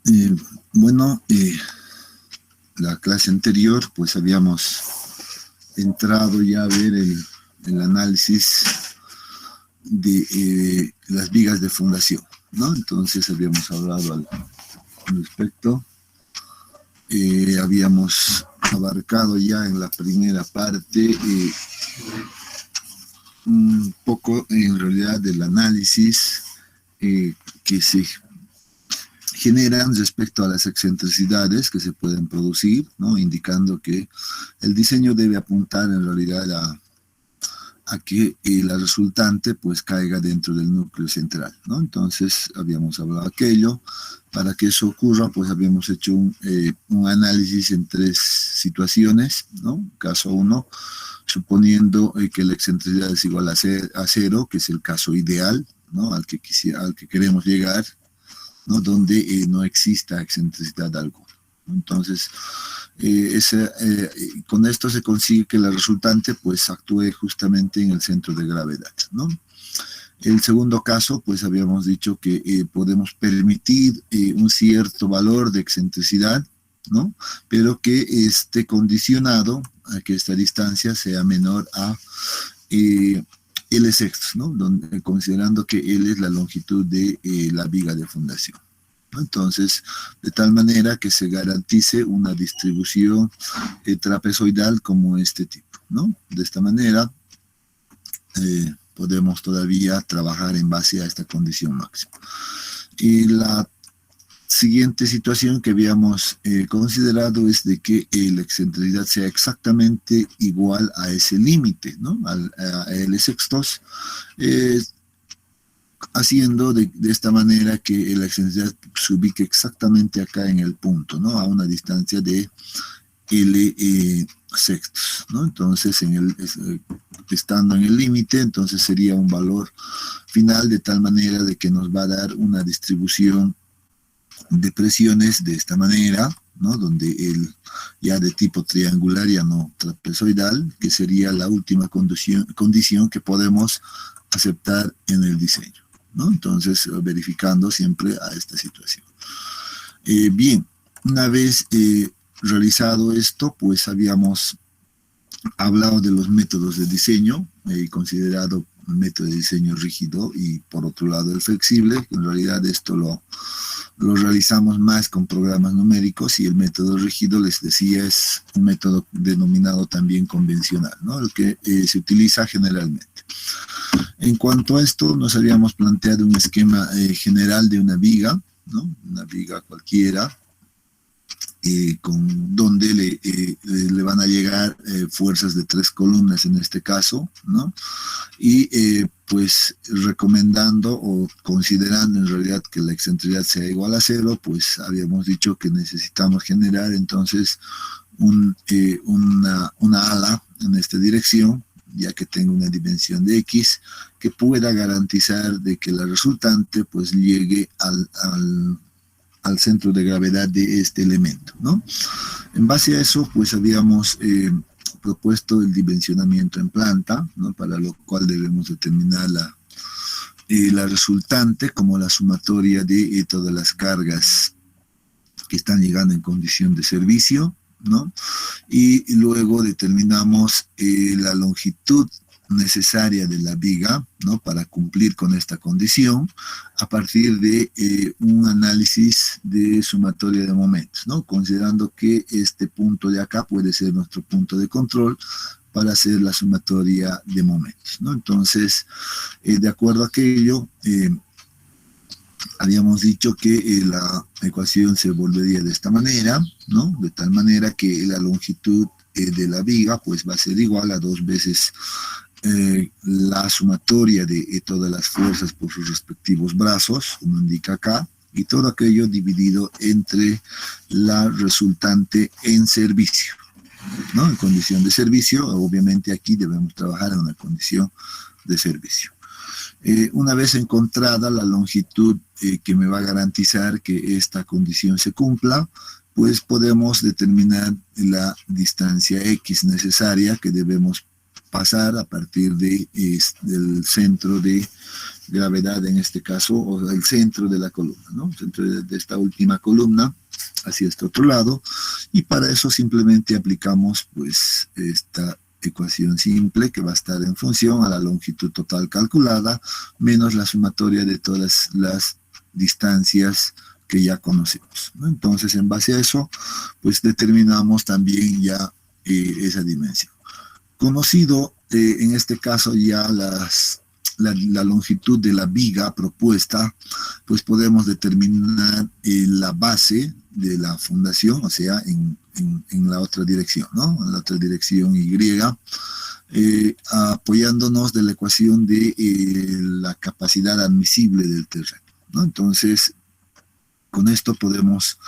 Eh, bueno, la clase anterior pues habíamos entrado ya a ver el análisis de las vigas de fundación, ¿no? Entonces habíamos hablado al respecto, habíamos abarcado ya en la primera parte un poco en realidad del análisis que se generan respecto a las excentricidades que se pueden producir, ¿no? Indicando que el diseño debe apuntar en realidad a que la resultante pues caiga dentro del núcleo central, ¿no? Entonces habíamos hablado de aquello. Para que eso ocurra pues habíamos hecho un análisis en tres situaciones, ¿no? Caso 1, suponiendo que la excentricidad es igual a cero, que es el caso ideal, ¿no? al que queremos llegar, ¿no? Donde no exista excentricidad alguna. Entonces, con esto se consigue que la resultante pues actúe justamente en el centro de gravedad, ¿no? El segundo caso, pues habíamos dicho que podemos permitir un cierto valor de excentricidad, ¿no? Pero que esté condicionado a que esta distancia sea menor a L sextos, ¿no? Considerando que L es la longitud de la viga de fundación, ¿no? Entonces, de tal manera que se garantice una distribución trapezoidal como este tipo, ¿no? De esta manera podemos todavía trabajar en base a esta condición máxima. Y la siguiente situación que habíamos considerado es de que la excentricidad sea exactamente igual a ese límite, ¿no? A L sextos, haciendo de esta manera que la excentricidad se ubique exactamente acá en el punto, ¿no? A una distancia de L sextos, ¿no? Entonces, estando en el límite, entonces sería un valor final de tal manera de que nos va a dar una distribución de presiones de esta manera, ¿no? Donde ya de tipo triangular, ya no trapezoidal, que sería la última condición que podemos aceptar en el diseño, ¿no? Entonces, verificando siempre a esta situación. Bien, una vez realizado esto, pues habíamos hablado de los métodos de diseño, considerado el método de diseño rígido y por otro lado el flexible. En realidad esto lo realizamos más con programas numéricos, y el método rígido, les decía, es un método denominado también convencional, ¿no? El que se utiliza generalmente. En cuanto a esto, nos habíamos planteado un esquema general de una viga, ¿no? Una viga cualquiera, donde le van a llegar fuerzas de 3 columnas en este caso, ¿no? Y pues recomendando o considerando en realidad que la excentricidad sea igual a 0, pues habíamos dicho que necesitamos generar entonces una ala en esta dirección, ya que tenga una dimensión de X, que pueda garantizar de que la resultante pues llegue al centro de gravedad de este elemento, ¿no? En base a eso, pues habíamos propuesto el dimensionamiento en planta, ¿no? Para lo cual debemos determinar la resultante como la sumatoria de todas las cargas que están llegando en condición de servicio, ¿no? Y luego determinamos la longitud necesaria de la viga, ¿no? Para cumplir con esta condición a partir de un análisis de sumatoria de momentos, ¿no? Considerando que este punto de acá puede ser nuestro punto de control para hacer la sumatoria de momentos, ¿no? Entonces, de acuerdo a aquello, habíamos dicho que la ecuación se volvería de esta manera, ¿no? De tal manera que la longitud de la viga pues va a ser igual a 2 veces la sumatoria de todas las fuerzas por sus respectivos brazos, como indica acá, y todo aquello dividido entre la resultante en servicio, ¿no? En condición de servicio, obviamente aquí debemos trabajar en una condición de servicio. Una vez encontrada la longitud que me va a garantizar que esta condición se cumpla, pues podemos determinar la distancia X necesaria que debemos pasar a partir del centro de gravedad en este caso, o el centro de la columna, ¿no? El centro de esta última columna hacia este otro lado, y para eso simplemente aplicamos pues esta ecuación simple que va a estar en función a la longitud total calculada menos la sumatoria de todas las distancias que ya conocemos, ¿no? Entonces, en base a eso, pues determinamos también ya esa dimensión. Conocido en este caso ya la longitud de la viga propuesta, pues podemos determinar la base de la fundación, o sea, en la otra dirección, ¿no? En la otra dirección Y, apoyándonos de la ecuación de la capacidad admisible del terreno, ¿no? Entonces, con esto podemos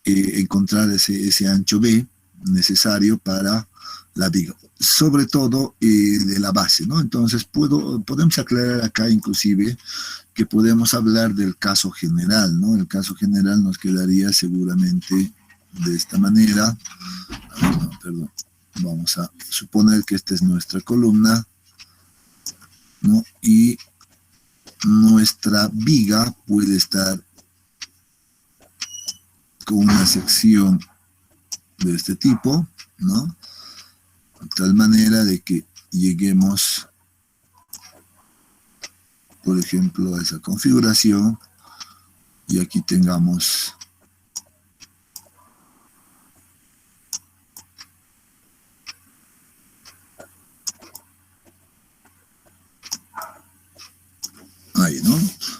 encontrar ese ancho B necesario para la viga, sobre todo de la base, ¿no? Entonces podemos aclarar acá inclusive que podemos hablar del caso general, ¿no? El caso general nos quedaría seguramente de esta manera. No, perdón. Vamos a suponer que esta es nuestra columna, ¿no? Y nuestra viga puede estar con una sección de este tipo, ¿no? De tal manera de que lleguemos, por ejemplo, a esa configuración y aquí tengamos ahí, ¿no?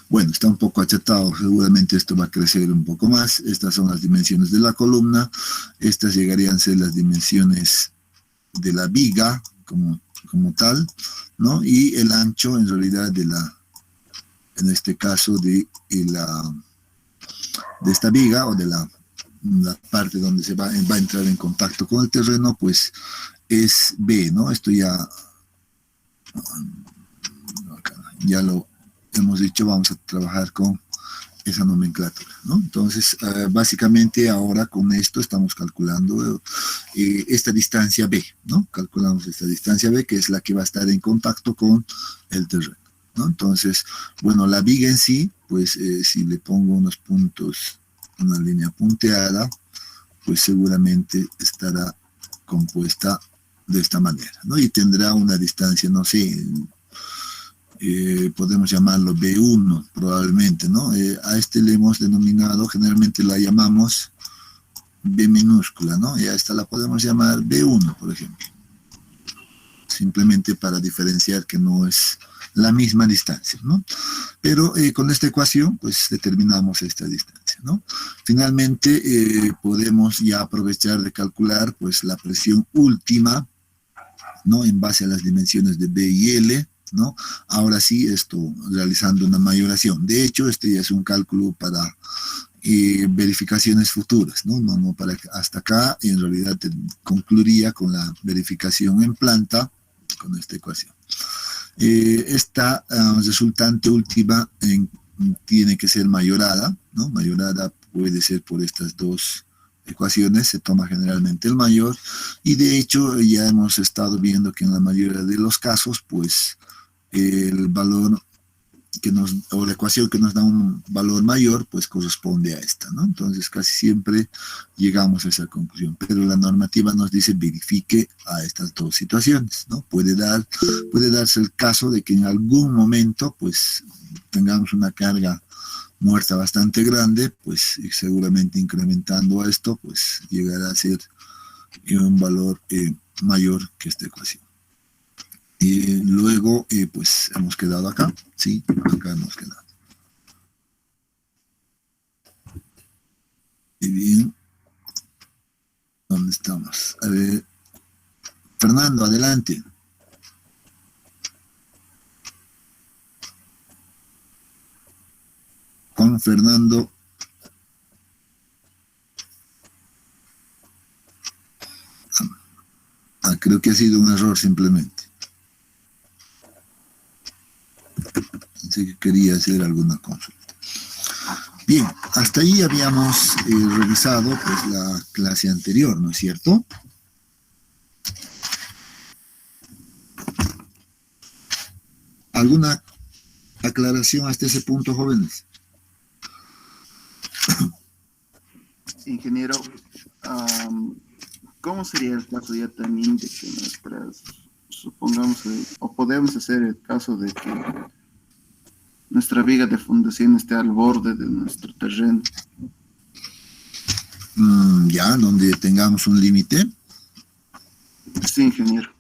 Bueno, está un poco achatado, seguramente esto va a crecer un poco más. Estas son las dimensiones de la columna, estas llegarían a ser las dimensiones de la viga como tal, ¿no? Y el ancho en realidad en este caso de esta viga o de la parte donde se va a entrar en contacto con el terreno, pues es B, ¿no? Esto ya lo hemos dicho, vamos a trabajar con esa nomenclatura, ¿no? Entonces, básicamente ahora con esto estamos calculando esta distancia B, ¿no? Calculamos esta distancia B, que es la que va a estar en contacto con el terreno, ¿no? Entonces, bueno, la viga en sí, pues si le pongo unos puntos, una línea punteada, pues seguramente estará compuesta de esta manera, ¿no? Y tendrá una distancia, no sé, podemos llamarlo B1 probablemente, ¿no? A este le hemos denominado, generalmente la llamamos B minúscula, ¿no? Y a esta la podemos llamar B1, por ejemplo. Simplemente para diferenciar que no es la misma distancia, ¿no? Pero con esta ecuación, pues determinamos esta distancia, ¿no? Finalmente, podemos ya aprovechar de calcular, pues, la presión última, ¿no? En base a las dimensiones de B y L, ¿no? Ahora sí, esto realizando una mayoración. De hecho, este ya es un cálculo para verificaciones futuras, ¿no? No para hasta acá, en realidad concluiría con la verificación en planta con esta ecuación. Esta resultante última tiene que ser mayorada, ¿no? Mayorada puede ser por estas dos ecuaciones, se toma generalmente el mayor, y de hecho ya hemos estado viendo que en la mayoría de los casos, pues el valor o la ecuación que nos da un valor mayor, pues corresponde a esta, ¿no? Entonces casi siempre llegamos a esa conclusión, pero la normativa nos dice verifique a estas dos situaciones, ¿no? Puede darse el caso de que en algún momento, pues tengamos una carga muerta bastante grande, pues seguramente incrementando esto, pues llegará a ser un valor mayor que esta ecuación. Luego, pues hemos quedado acá, ¿sí? Acá hemos quedado. Y bien, ¿dónde estamos? A ver, Fernando, adelante. Juan Fernando. Creo que ha sido un error simplemente. Pensé que quería hacer alguna consulta. Bien, hasta ahí habíamos revisado pues la clase anterior, ¿no es cierto? ¿Alguna aclaración hasta ese punto, jóvenes. Ingeniero, ¿cómo sería el caso ya también de que supongamos, o podemos hacer el caso de que nuestra viga de fundación esté al borde de nuestro terreno? Ya, donde tengamos un límite. Sí, ingeniero.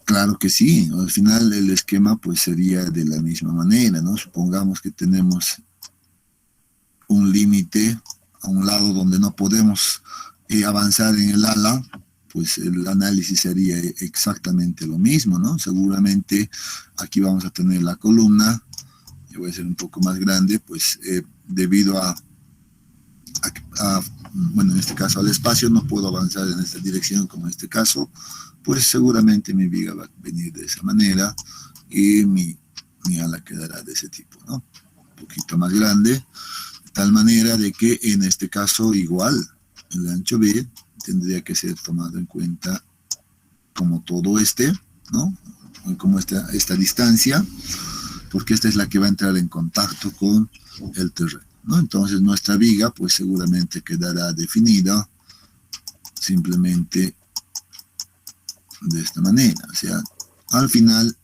Claro que sí, al final el esquema pues sería de la misma manera, ¿no? Supongamos que tenemos un límite a un lado donde no podemos avanzar en el ala, pues el análisis sería exactamente lo mismo, ¿no? Seguramente aquí vamos a tener la columna, yo voy a ser un poco más grande, pues debido bueno, en este caso al espacio, no puedo avanzar en esta dirección como en este caso, pues seguramente mi viga va a venir de esa manera y mi ala quedará de ese tipo, ¿no? Un poquito más grande, de tal manera de que en este caso igual el ancho B tendría que ser tomado en cuenta como todo ¿no? Como esta distancia, porque esta es la que va a entrar en contacto con el terreno, ¿no? Entonces nuestra viga pues seguramente quedará definida simplemente de esta manera. O sea, al final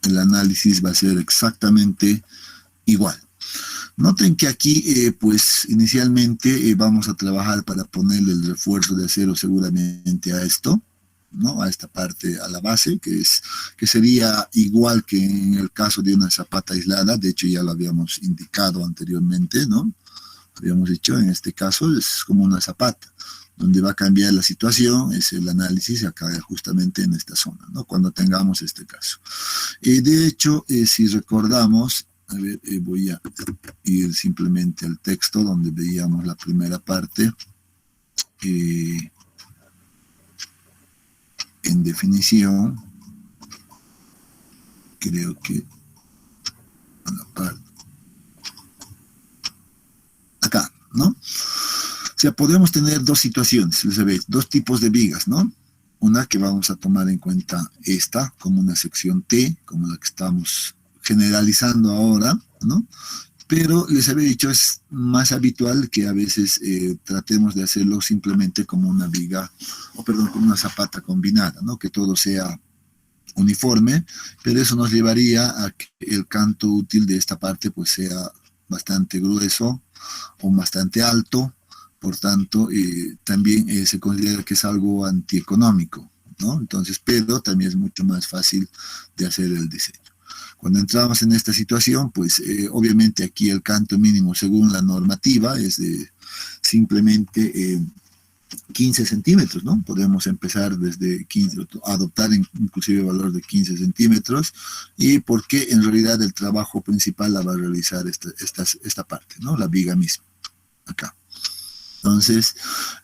el análisis va a ser exactamente igual. Noten que aquí, pues inicialmente vamos a trabajar para ponerle el refuerzo de acero seguramente a esto, ¿no? A esta parte, a la base, que sería igual que en el caso de una zapata aislada. De hecho ya lo habíamos indicado anteriormente, ¿no? Habíamos dicho, en este caso es como una zapata. Donde va a cambiar la situación es el análisis acá justamente en esta zona, ¿no? Cuando tengamos este caso. De hecho, si recordamos, a ver, voy a ir simplemente al texto donde veíamos la primera parte. En definición, creo que a la parte acá, ¿no? O sea, podemos tener dos situaciones, dos tipos de vigas, ¿no? Una que vamos a tomar en cuenta esta como una sección T, como la que estamos generalizando ahora, ¿no? Pero les había dicho, es más habitual que a veces tratemos de hacerlo simplemente como una viga, o perdón, como una zapata combinada, ¿no? Que todo sea uniforme, pero eso nos llevaría a que el canto útil de esta parte pues sea bastante grueso o bastante alto, por tanto también se considera que es algo antieconómico, ¿no? Entonces, pero también es mucho más fácil de hacer el diseño. Cuando entramos en esta situación, pues obviamente aquí el canto mínimo según la normativa es de simplemente 15 centímetros, ¿no? Podemos empezar desde 15, adoptar inclusive valor de 15 centímetros, y porque en realidad el trabajo principal la va a realizar esta parte, ¿no? La viga misma, acá. Entonces,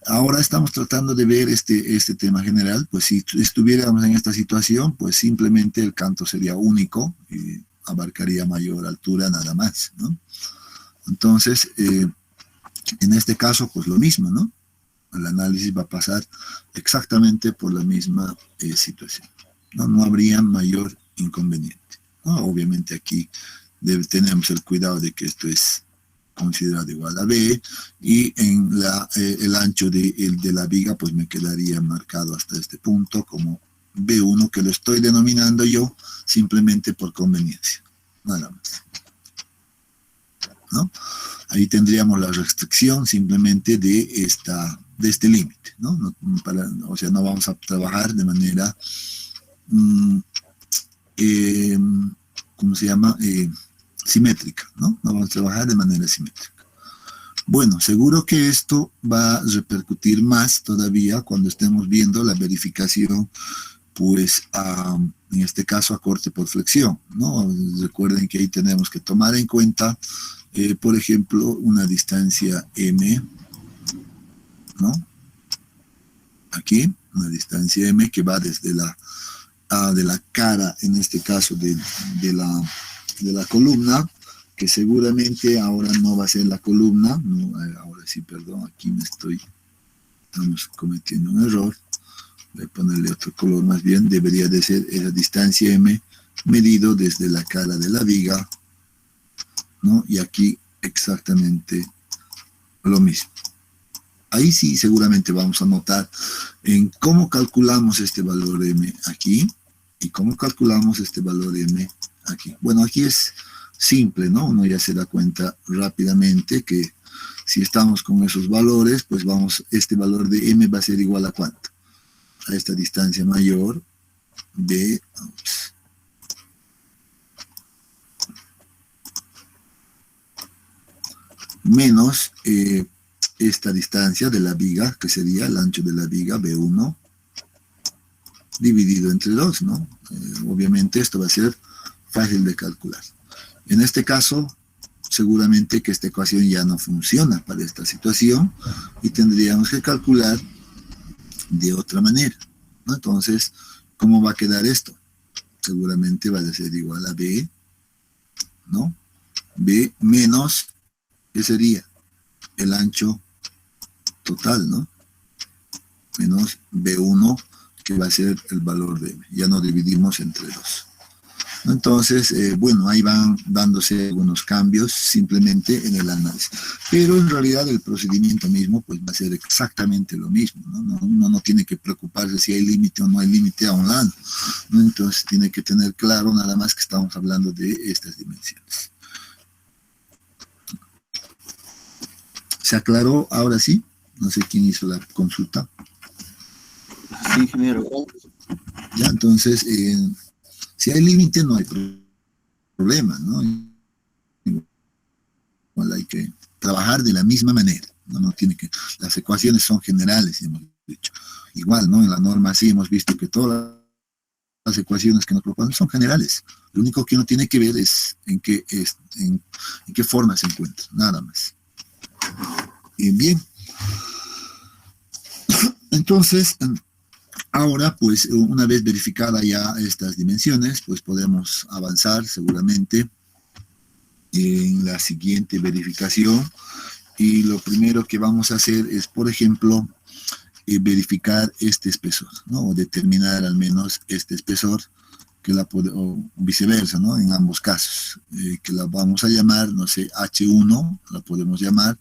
ahora estamos tratando de ver este tema general. Pues si estuviéramos en esta situación, pues simplemente el canto sería único y abarcaría mayor altura nada más, ¿no? Entonces, en este caso, pues lo mismo, ¿no? El análisis va a pasar exactamente por la misma situación, ¿no? No habría mayor inconveniente, ¿no? Obviamente aquí tenemos el cuidado de que esto es considerado igual a B, y en el ancho de la viga pues me quedaría marcado hasta este punto como B1, que lo estoy denominando yo simplemente por conveniencia, nada más, ¿no? Ahí tendríamos la restricción simplemente de este límite, ¿no? O sea, no vamos a trabajar de manera, ¿cómo se llama? Simétrica, ¿no? No vamos a trabajar de manera simétrica. Bueno, seguro que esto va a repercutir más todavía cuando estemos viendo la verificación, pues, en este caso a corte por flexión, ¿no? Recuerden que ahí tenemos que tomar en cuenta, por ejemplo, una distancia M, ¿no? Aquí, una distancia M que va desde de la cara, en este caso de la columna, que seguramente ahora no va a ser la columna, no, ahora sí, perdón, aquí estamos cometiendo un error, voy a ponerle otro color, más bien debería de ser esa distancia M, medido desde la cara de la viga, ¿no? Y aquí exactamente lo mismo. Ahí sí seguramente vamos a notar en cómo calculamos este valor M aquí y cómo calculamos este valor M aquí. Bueno, aquí es simple, ¿no? Uno ya se da cuenta rápidamente que si estamos con esos valores, pues este valor de M va a ser igual a ¿cuánto? A esta distancia mayor de... menos esta distancia de la viga, que sería el ancho de la viga, B1, dividido entre 2, ¿no? Obviamente esto va a ser fácil de calcular. En este caso, seguramente que esta ecuación ya no funciona para esta situación y tendríamos que calcular de otra manera, ¿no? Entonces, ¿cómo va a quedar esto? Seguramente va a ser igual a B, ¿no? B menos, ¿qué sería? El ancho total, ¿no? Menos B1, que va a ser el valor de M. Ya no dividimos entre 2. Entonces, bueno, ahí van dándose algunos cambios simplemente en el análisis. Pero en realidad el procedimiento mismo pues va a ser exactamente lo mismo, ¿no? Uno no tiene que preocuparse si hay límite o no hay límite a un lado, ¿no? Entonces tiene que tener claro nada más que estamos hablando de estas dimensiones. ¿Se aclaró ahora sí? No sé quién hizo la consulta. Sí, ingeniero. Ya, entonces, si hay límite no hay problema, ¿no? Igual hay que trabajar de la misma manera, ¿no? No tiene que, las ecuaciones son generales, hemos dicho. Igual, ¿no? En la norma sí hemos visto que todas las ecuaciones que nos proponen son generales. Lo único que uno tiene que ver es en qué forma se encuentra, nada más. Bien. Entonces, ahora, pues, una vez verificada ya estas dimensiones, pues podemos avanzar seguramente en la siguiente verificación. Y lo primero que vamos a hacer es, por ejemplo, verificar este espesor, ¿no? O determinar al menos este espesor, o viceversa, ¿no? En ambos casos, que la vamos a llamar, no sé, H1, la podemos llamar,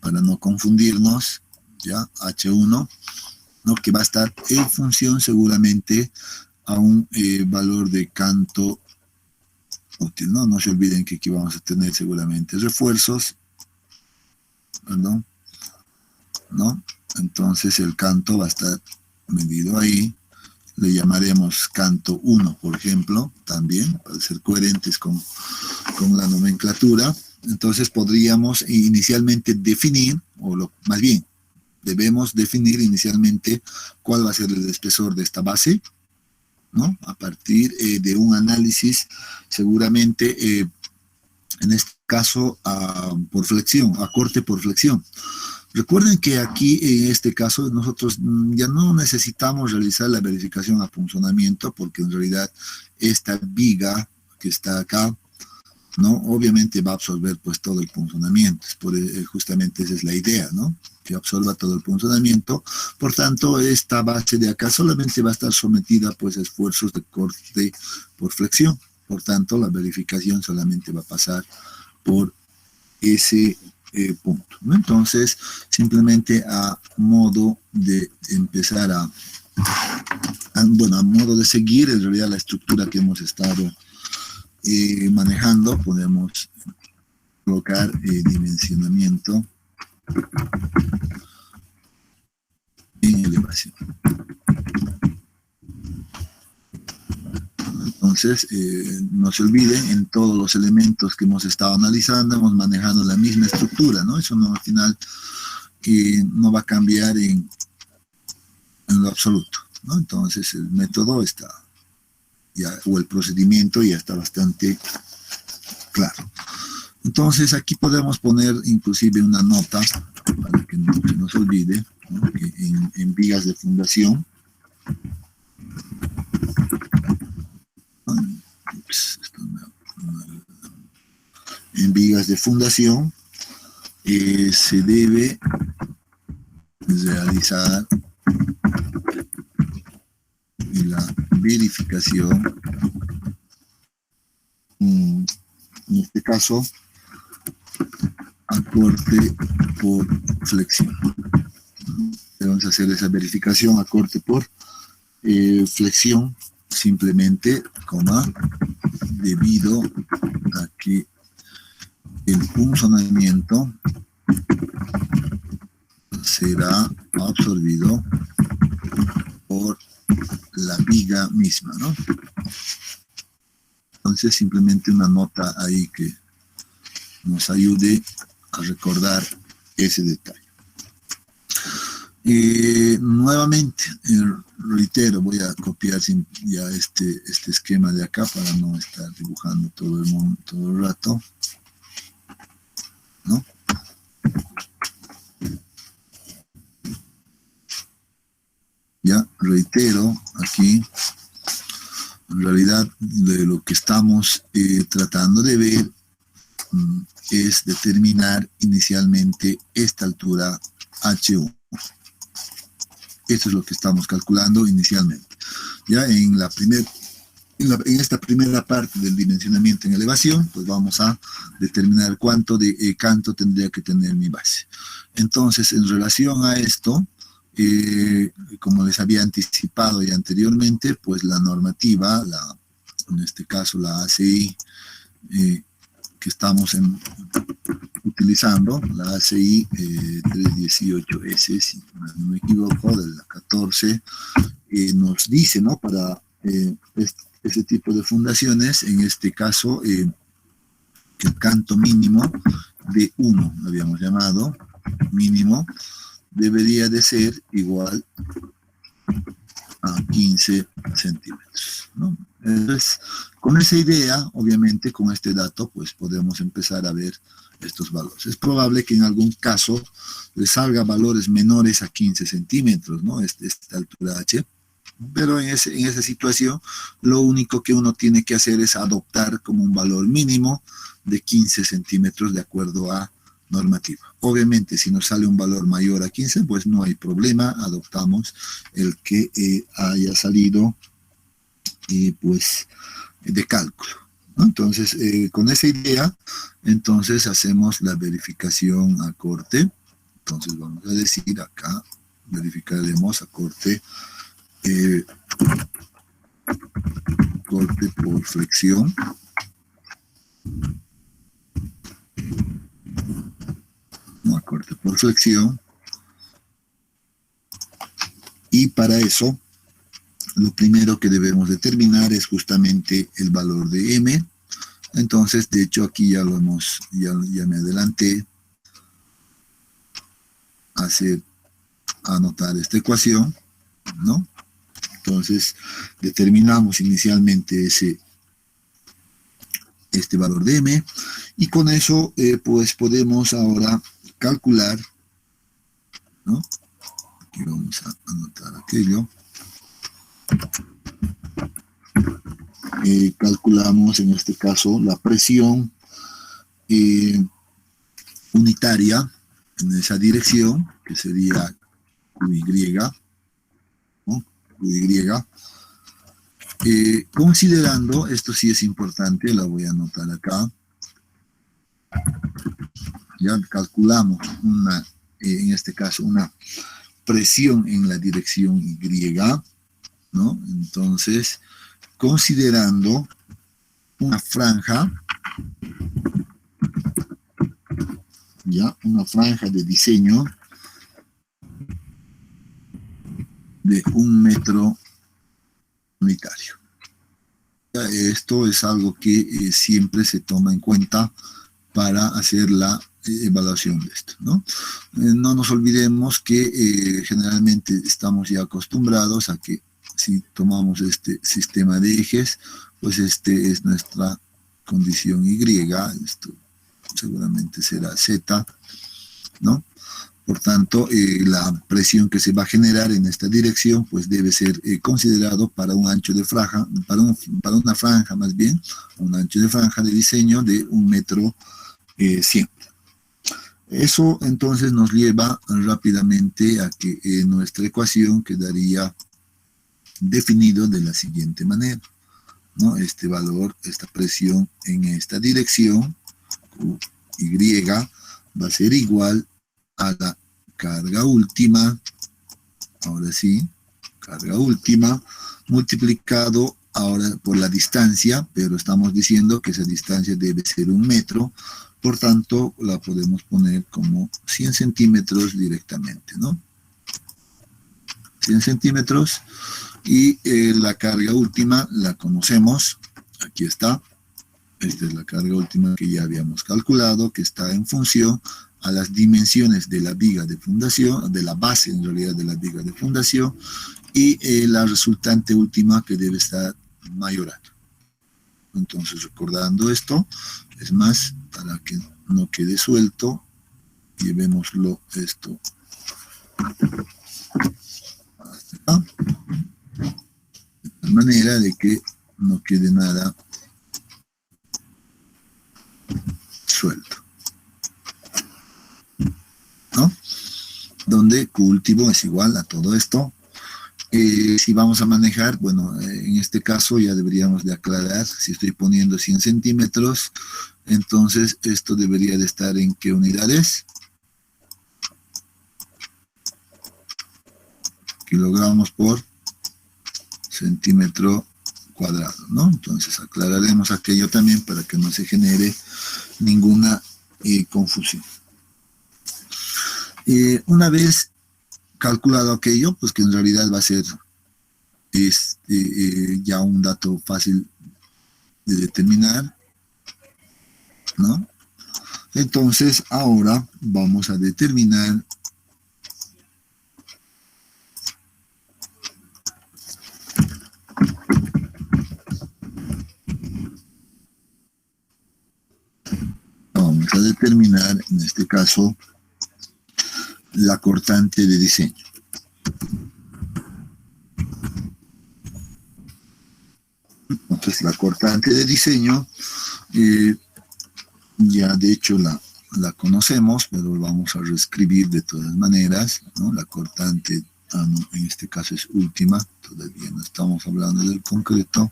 para no confundirnos, ¿ya? H1, ¿no? Que va a estar en función seguramente a un valor de canto útil, ¿no? No se olviden que aquí vamos a tener seguramente refuerzos, perdón, ¿no? Entonces el canto va a estar medido ahí, le llamaremos canto 1, por ejemplo, también, para ser coherentes con la nomenclatura. Entonces podríamos inicialmente definir, más bien, debemos definir inicialmente cuál va a ser el espesor de esta base, ¿no? A partir de un análisis, seguramente, en este caso, por flexión, a corte por flexión. Recuerden que aquí, en este caso, nosotros ya no necesitamos realizar la verificación a punzonamiento, porque en realidad esta viga que está acá, ¿no? Obviamente va a absorber pues todo el punzonamiento, justamente esa es la idea, ¿no? Que absorba todo el punzonamiento. Por tanto, esta base de acá solamente va a estar sometida pues a esfuerzos de corte por flexión. Por tanto, la verificación solamente va a pasar por ese punto, ¿no? Entonces, simplemente a modo de empezar a modo de seguir en realidad la estructura que hemos estado manejando, podemos colocar dimensionamiento en elevación. Entonces, no se olviden, en todos los elementos que hemos estado analizando, hemos manejado la misma estructura, ¿no? Eso no, al final no va a cambiar en lo absoluto, ¿no? Entonces, el método está, o el procedimiento ya está bastante claro. Entonces, aquí podemos poner inclusive una nota, para que no se nos olvide, ¿no? Que en vigas de fundación, en vigas de fundación se debe realizar la verificación en este caso, acorte por flexión. Vamos a hacer esa verificación, acorte por flexión, simplemente, debido a que el punzonamiento será absorbido por la viga misma, ¿no? Entonces, simplemente una nota ahí que nos ayude a recordar ese detalle. Nuevamente, reitero, voy a copiar ya este esquema de acá para no estar dibujando todo el rato, ¿no? Ya, reitero, aquí, en realidad, de lo que estamos tratando de ver es determinar inicialmente esta altura H1. Esto es lo que estamos calculando inicialmente. Ya en esta primera parte del dimensionamiento en elevación, pues vamos a determinar cuánto de canto tendría que tener mi base. Entonces, en relación a esto, como les había anticipado ya anteriormente, pues la normativa, en este caso la ACI, que estamos utilizando, la ACI 318S, si no me equivoco, de la 14, nos dice, ¿no? Para este tipo de fundaciones, en este caso, que el canto mínimo de 1, lo habíamos llamado, mínimo, debería de ser igual a 15 centímetros, ¿no? Entonces, con esa idea, obviamente, con este dato, pues podemos empezar a ver estos valores. Es probable que en algún caso le salga valores menores a 15 centímetros, ¿no? Esta altura H, pero en esa situación, lo único que uno tiene que hacer es adoptar como un valor mínimo de 15 centímetros de acuerdo a normativa. Obviamente, si nos sale un valor mayor a 15, pues no hay problema, adoptamos el que haya salido pues de cálculo, ¿no? Entonces, con esa idea, entonces hacemos la verificación a corte. Entonces vamos a decir acá, verificaremos a corte, corte por flexión. No, corte por flexión. Y para eso, lo primero que debemos determinar es justamente el valor de M. Entonces, de hecho, aquí ya me adelanté a anotar esta ecuación, ¿no? Entonces, determinamos inicialmente este valor de M, y con eso, pues podemos ahora calcular, ¿no? Aquí vamos a anotar aquello. Calculamos en este caso la presión unitaria en esa dirección, que sería QY, ¿no? QY. Considerando, esto sí es importante, la voy a anotar acá, ya calculamos en este caso una presión en la dirección Y, ¿no? Entonces, considerando una franja, ya, una franja de diseño de 1 metro unitario. Esto es algo que siempre se toma en cuenta para hacer la evaluación de esto, ¿no? No nos olvidemos que generalmente estamos ya acostumbrados a que si tomamos este sistema de ejes, pues este es nuestra condición Y, esto seguramente será Z, ¿no? Por tanto, la presión que se va a generar en esta dirección, pues debe ser considerado para un ancho de franja, para una franja más bien, un ancho de franja de diseño de 1 metro 100. Eso entonces nos lleva rápidamente a que nuestra ecuación quedaría definido de la siguiente manera. ¿no? Este valor, esta presión en esta dirección, Y, va a ser igual a la carga última, ahora sí, carga última, multiplicado ahora por la distancia, pero estamos diciendo que esa distancia debe ser 1 metro, por tanto la podemos poner como 100 centímetros directamente, ¿no? 100 centímetros, y la carga última la conocemos, aquí está, esta es la carga última que ya habíamos calculado, que está en función a las dimensiones de la viga de fundación, de la base en realidad de la viga de fundación, y la resultante última que debe estar mayorando. Entonces, recordando esto, es más, para que no quede suelto, llevémoslo esto hasta acá, de manera de que no quede nada suelto, ¿no? Donde Q último es igual a todo esto. Si vamos a manejar, bueno, en este caso ya deberíamos de aclarar, si estoy poniendo 100 centímetros, entonces esto debería de estar en ¿qué unidades? Kilogramos por centímetro cuadrado, ¿no? Entonces aclararemos aquello también para que no se genere ninguna confusión. Una vez calculado aquello, pues que en realidad va a ser ya un dato fácil de determinar, ¿no? Entonces ahora vamos a determinar en este caso la cortante de diseño. Entonces la cortante de diseño ya de hecho la conocemos, pero vamos a reescribir de todas maneras, ¿no? La cortante, no, en este caso es última, todavía no estamos hablando del concreto.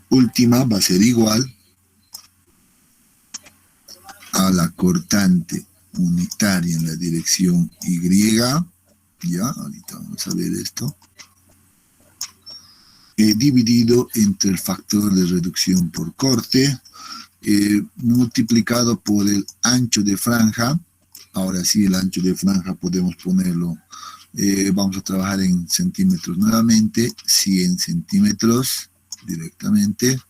Última va a ser igual a la cortante unitaria en la dirección Y, ya, ahorita vamos a ver esto, dividido entre el factor de reducción por corte, multiplicado por el ancho de franja. Ahora sí, el ancho de franja podemos ponerlo, vamos a trabajar en centímetros nuevamente, 100 centímetros directamente,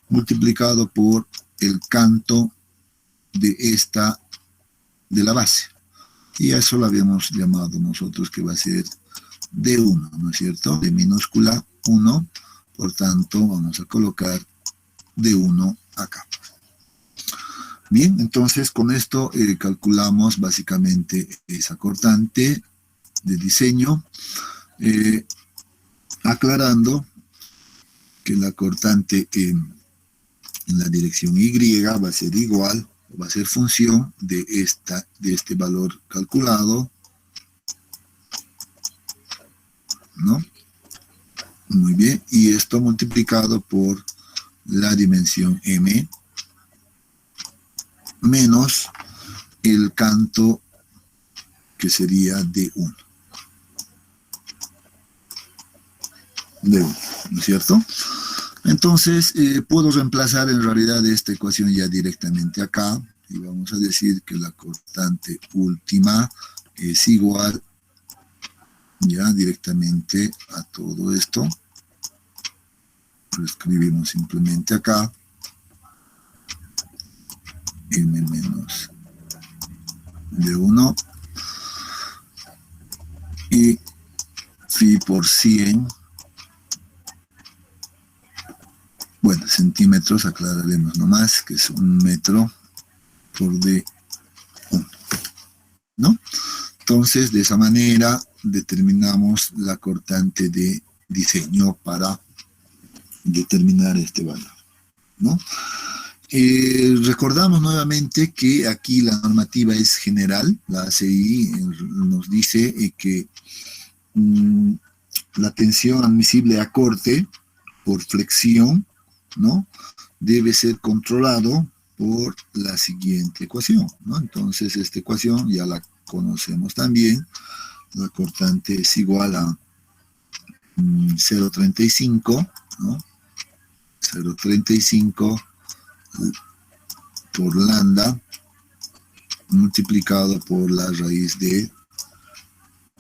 multiplicado por el canto de la base. Y a eso lo habíamos llamado nosotros que va a ser D1, ¿no es cierto? De minúscula 1, por tanto vamos a colocar D1 acá. Bien, entonces con esto calculamos básicamente esa cortante de diseño, aclarando que la cortante en la dirección Y va a ser igual, va a ser función de este valor calculado, ¿no? Muy bien, y esto multiplicado por la dimensión M menos el canto que sería D1. ¿No es cierto? Entonces, puedo reemplazar en realidad esta ecuación ya directamente acá, y vamos a decir que la cortante última es igual ya directamente a todo esto. Lo escribimos simplemente acá, M menos D1, y phi por 100, bueno, centímetros, aclararemos nomás, que es 1 metro por D1, ¿no? Entonces, de esa manera determinamos la cortante de diseño para determinar este valor, ¿no? Recordamos nuevamente que aquí la normativa es general, la ACI nos dice que la tensión admisible a corte por flexión, ¿no? Debe ser controlado por la siguiente ecuación, ¿no? Entonces, esta ecuación ya la conocemos también. La cortante es igual a 0,35, ¿no? 0,35 por lambda multiplicado por la raíz de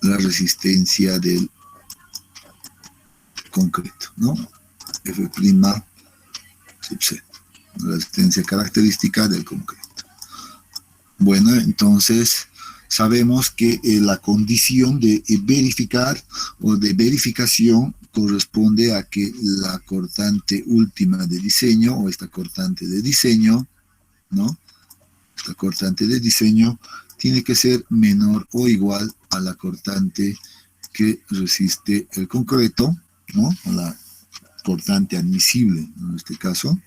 la resistencia del concreto, ¿no? F' sub C, la resistencia característica del concreto. Bueno, entonces sabemos que la condición de verificar o de verificación corresponde a que la cortante última de diseño o esta cortante de diseño, ¿no? Esta cortante de diseño tiene que ser menor o igual a la cortante que resiste el concreto, ¿no? A la cortante admisible en este caso.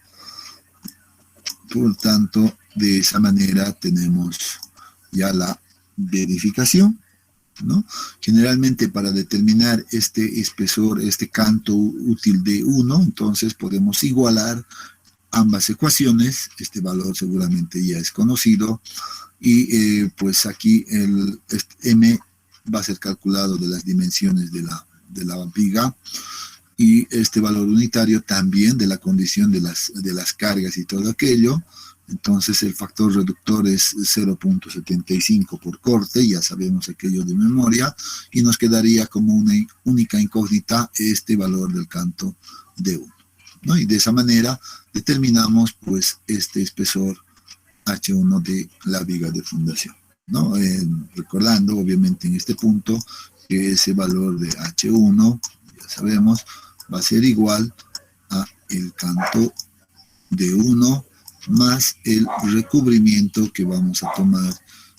Por tanto, de esa manera tenemos ya la verificación, ¿no? Generalmente para determinar este espesor, este canto útil de 1, entonces podemos igualar ambas ecuaciones. Este valor seguramente ya es conocido y pues aquí este M va a ser calculado de las dimensiones de la viga y este valor unitario también de la condición de las cargas y todo aquello. Entonces el factor reductor es 0,75 por corte, ya sabemos aquello de memoria, y nos quedaría como una única incógnita este valor del canto de 1, ¿no? Y de esa manera determinamos pues este espesor H1 de la viga de fundación, ¿no? Recordando obviamente en este punto que ese valor de H1, ya sabemos, va a ser igual a el canto de 1 más el recubrimiento que vamos a tomar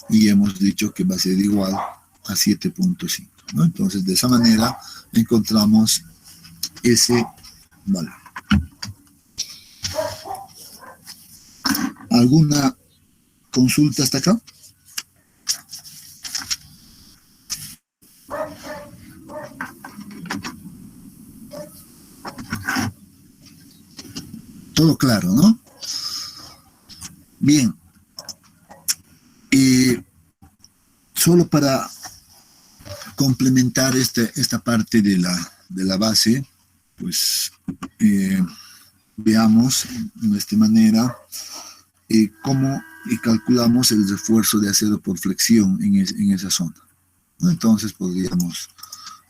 y hemos dicho que va a ser igual a 7,5, ¿no? Entonces de esa manera encontramos ese valor. ¿Alguna consulta hasta acá? Todo claro, ¿no? Bien. Solo para complementar esta parte de la base, pues veamos de esta manera cómo calculamos el refuerzo de acero por flexión en esa zona, ¿no? Entonces podríamos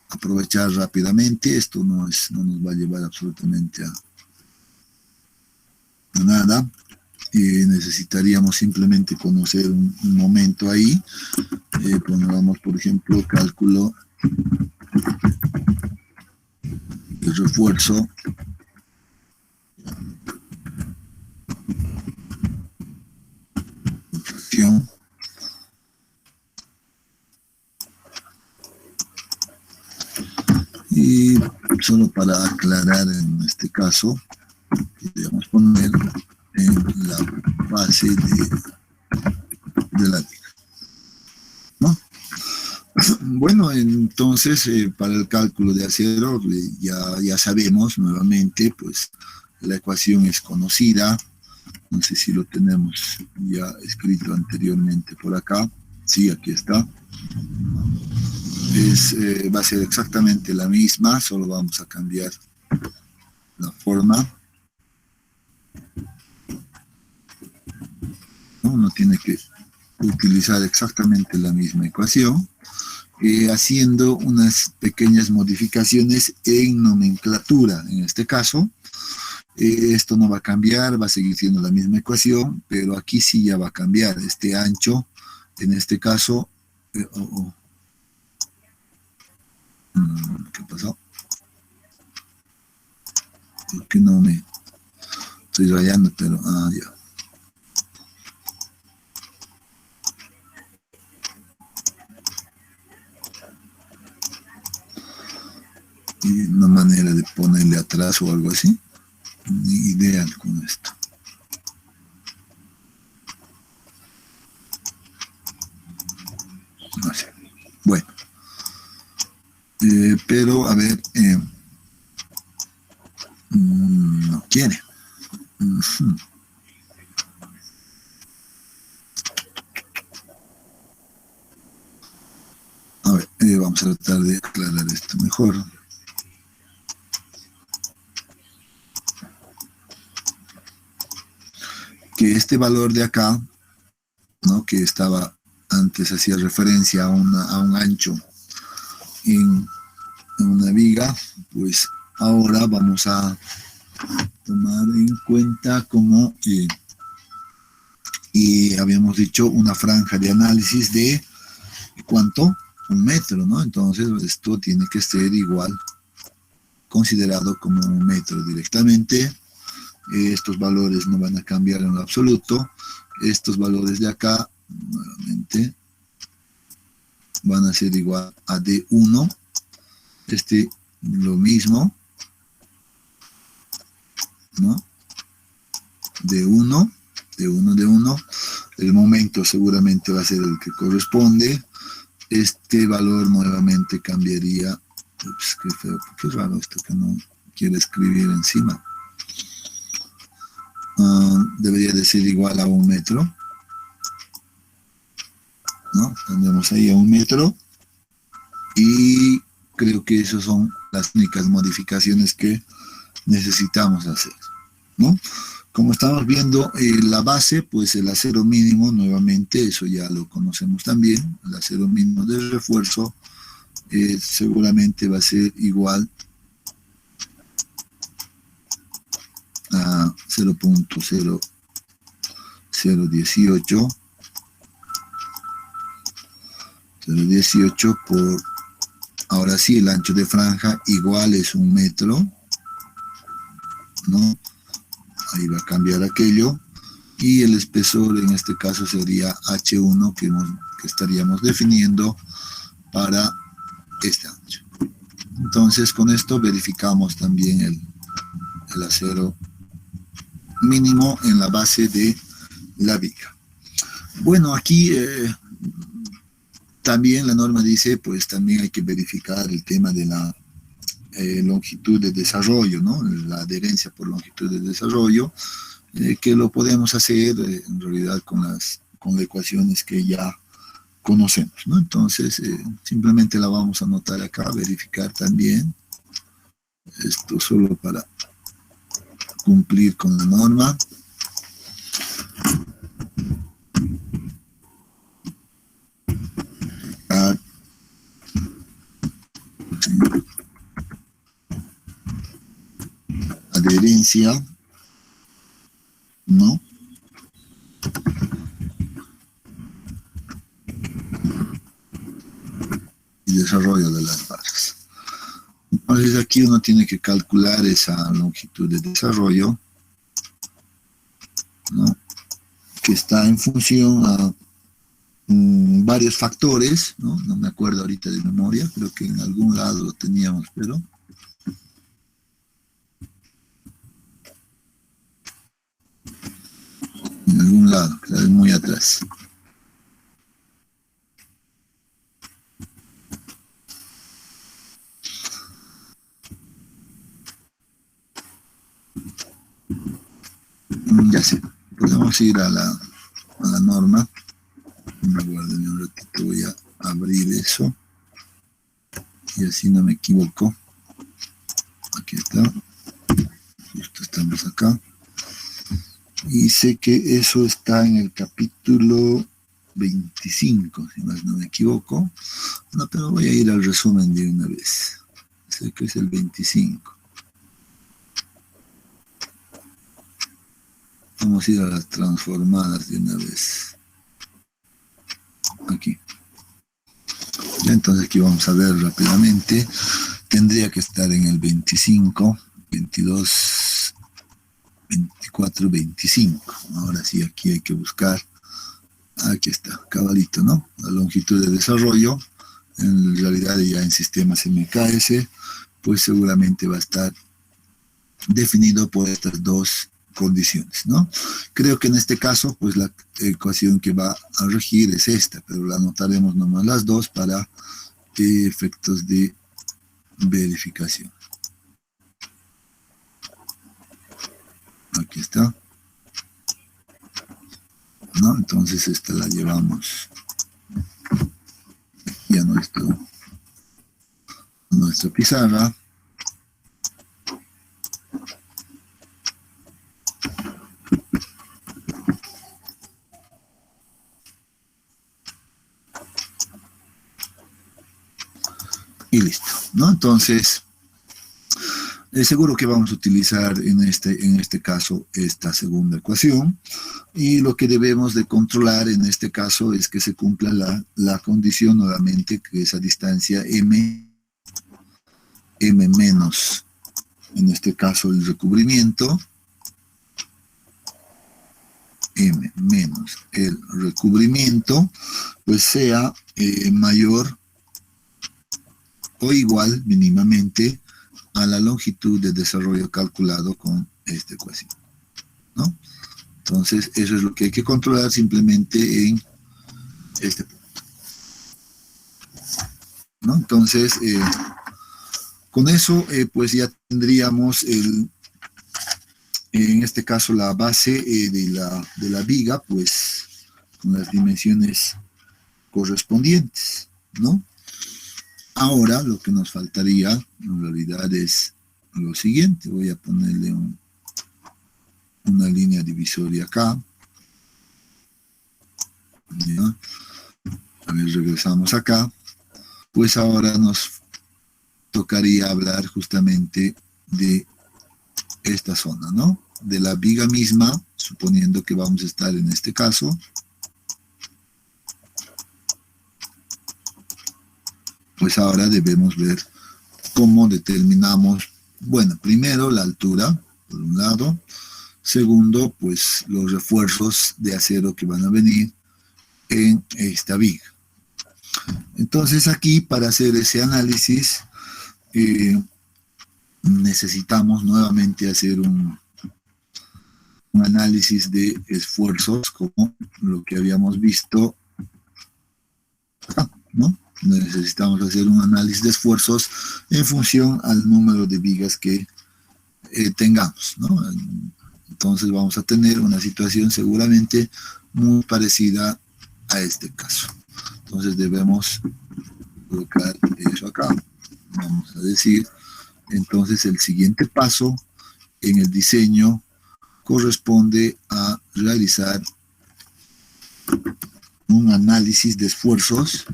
aprovechar rápidamente. Esto no nos va a llevar absolutamente a nada. Necesitaríamos simplemente conocer un momento ahí. Pongamos, por ejemplo, cálculo de refuerzo de fricción. Y solo para aclarar en este caso, podríamos poner en la base de la viga, ¿no? Bueno, entonces para el cálculo de acero ya sabemos nuevamente, pues la ecuación es conocida. No sé si lo tenemos ya escrito anteriormente por acá. Sí, aquí está. Va a ser exactamente la misma, solo vamos a cambiar la forma. Uno tiene que utilizar exactamente la misma ecuación, haciendo unas pequeñas modificaciones en nomenclatura. En este caso, esto no va a cambiar, va a seguir siendo la misma ecuación, pero aquí sí ya va a cambiar. Este ancho, en este caso, ¿qué pasó? Porque no me estoy rayando, pero ya. Y una manera de ponerle atrás o algo así. Ni idea con esto. No sé. Bueno. Pero, a ver, no quiere. Ujú. A ver, vamos a tratar de aclarar esto mejor. Que este valor de acá, ¿no? Que estaba antes, hacía referencia a un ancho en una viga, pues ahora vamos a tomar en cuenta como, y habíamos dicho, una franja de análisis de ¿cuánto? 1 metro, ¿no? Entonces esto tiene que ser igual, considerado como 1 metro directamente. Estos valores no van a cambiar en lo absoluto. Estos valores de acá, nuevamente, van a ser igual a D1. Lo mismo, ¿no? D1, D1, D1. El momento seguramente va a ser el que corresponde. Este valor nuevamente cambiaría. Ups, qué feo, qué raro esto que no quiere escribir encima. Debería de ser igual a 1 metro, ¿no? Tendremos ahí a 1 metro, y creo que esas son las únicas modificaciones que necesitamos hacer, ¿no? Como estamos viendo, la base, pues el acero mínimo, nuevamente, eso ya lo conocemos también, el acero mínimo de refuerzo seguramente va a ser igual a 0.0018 por, ahora sí, el ancho de franja igual es 1 metro, ¿no? Ahí va a cambiar aquello, y el espesor en este caso sería H1 que estaríamos definiendo para este ancho. Entonces con esto verificamos también el acero mínimo en la base de la viga. Bueno, aquí también la norma dice, pues también hay que verificar el tema de la longitud de desarrollo, ¿no? La adherencia por longitud de desarrollo, que lo podemos hacer en realidad con las ecuaciones que ya conocemos, ¿no? Entonces, simplemente la vamos a anotar acá, verificar también. Esto solo para cumplir con la norma. Adherencia, ¿no? Y desarrollo de las barras. Entonces aquí uno tiene que calcular esa longitud de desarrollo, ¿no? Que está en función a varios factores, ¿no? No me acuerdo ahorita de memoria, creo que en algún lado lo teníamos, pero en algún lado, queda muy atrás. Ya sé, podemos ir a la norma. Guarden un ratito, voy a abrir eso y así no me equivoco. Aquí está, justo estamos acá, y sé que eso está en el capítulo 25, si más no me equivoco. No, pero voy a ir al resumen de una vez. Sé que es el 25. Vamos a ir a las transformadas de una vez. Aquí. Entonces aquí vamos a ver rápidamente. Tendría que estar en el 25, 22, 24, 25. Ahora sí, aquí hay que buscar. Aquí está, cabalito, ¿no? La longitud de desarrollo. En realidad ya en sistemas MKS, pues seguramente va a estar definido por estas dos condiciones, ¿no? Creo que en este caso, pues la ecuación que va a regir es esta, pero la anotaremos nomás las dos para efectos de verificación. Aquí está. ¿No? Entonces esta la llevamos aquí a nuestra pizarra. Y listo, ¿no? Entonces, seguro que vamos a utilizar en este caso esta segunda ecuación, y lo que debemos de controlar en este caso es que se cumpla la condición nuevamente, que esa distancia m menos, en este caso el recubrimiento, m menos el recubrimiento, pues sea mayor o igual mínimamente a la longitud de desarrollo calculado con esta ecuación, ¿no? Entonces, eso es lo que hay que controlar simplemente en este punto, ¿no? Entonces, con eso, pues ya tendríamos en este caso la base de la viga, pues con las dimensiones correspondientes, ¿no? Ahora lo que nos faltaría en realidad es lo siguiente. Voy a ponerle una línea divisoria acá. ¿Ya? A ver, regresamos acá. Pues ahora nos tocaría hablar justamente de esta zona, ¿no? De la viga misma, suponiendo que vamos a estar en este caso. Pues ahora debemos ver cómo determinamos, bueno, primero la altura, por un lado. Segundo, pues los refuerzos de acero que van a venir en esta viga. Entonces aquí, para hacer ese análisis, necesitamos nuevamente hacer un análisis de esfuerzos, como lo que habíamos visto acá, ¿no? Necesitamos hacer un análisis de esfuerzos en función al número de vigas que tengamos, ¿no? Entonces vamos a tener una situación seguramente muy parecida a este caso. Entonces debemos colocar eso acá. Vamos a decir, entonces el siguiente paso en el diseño corresponde a realizar un análisis de esfuerzos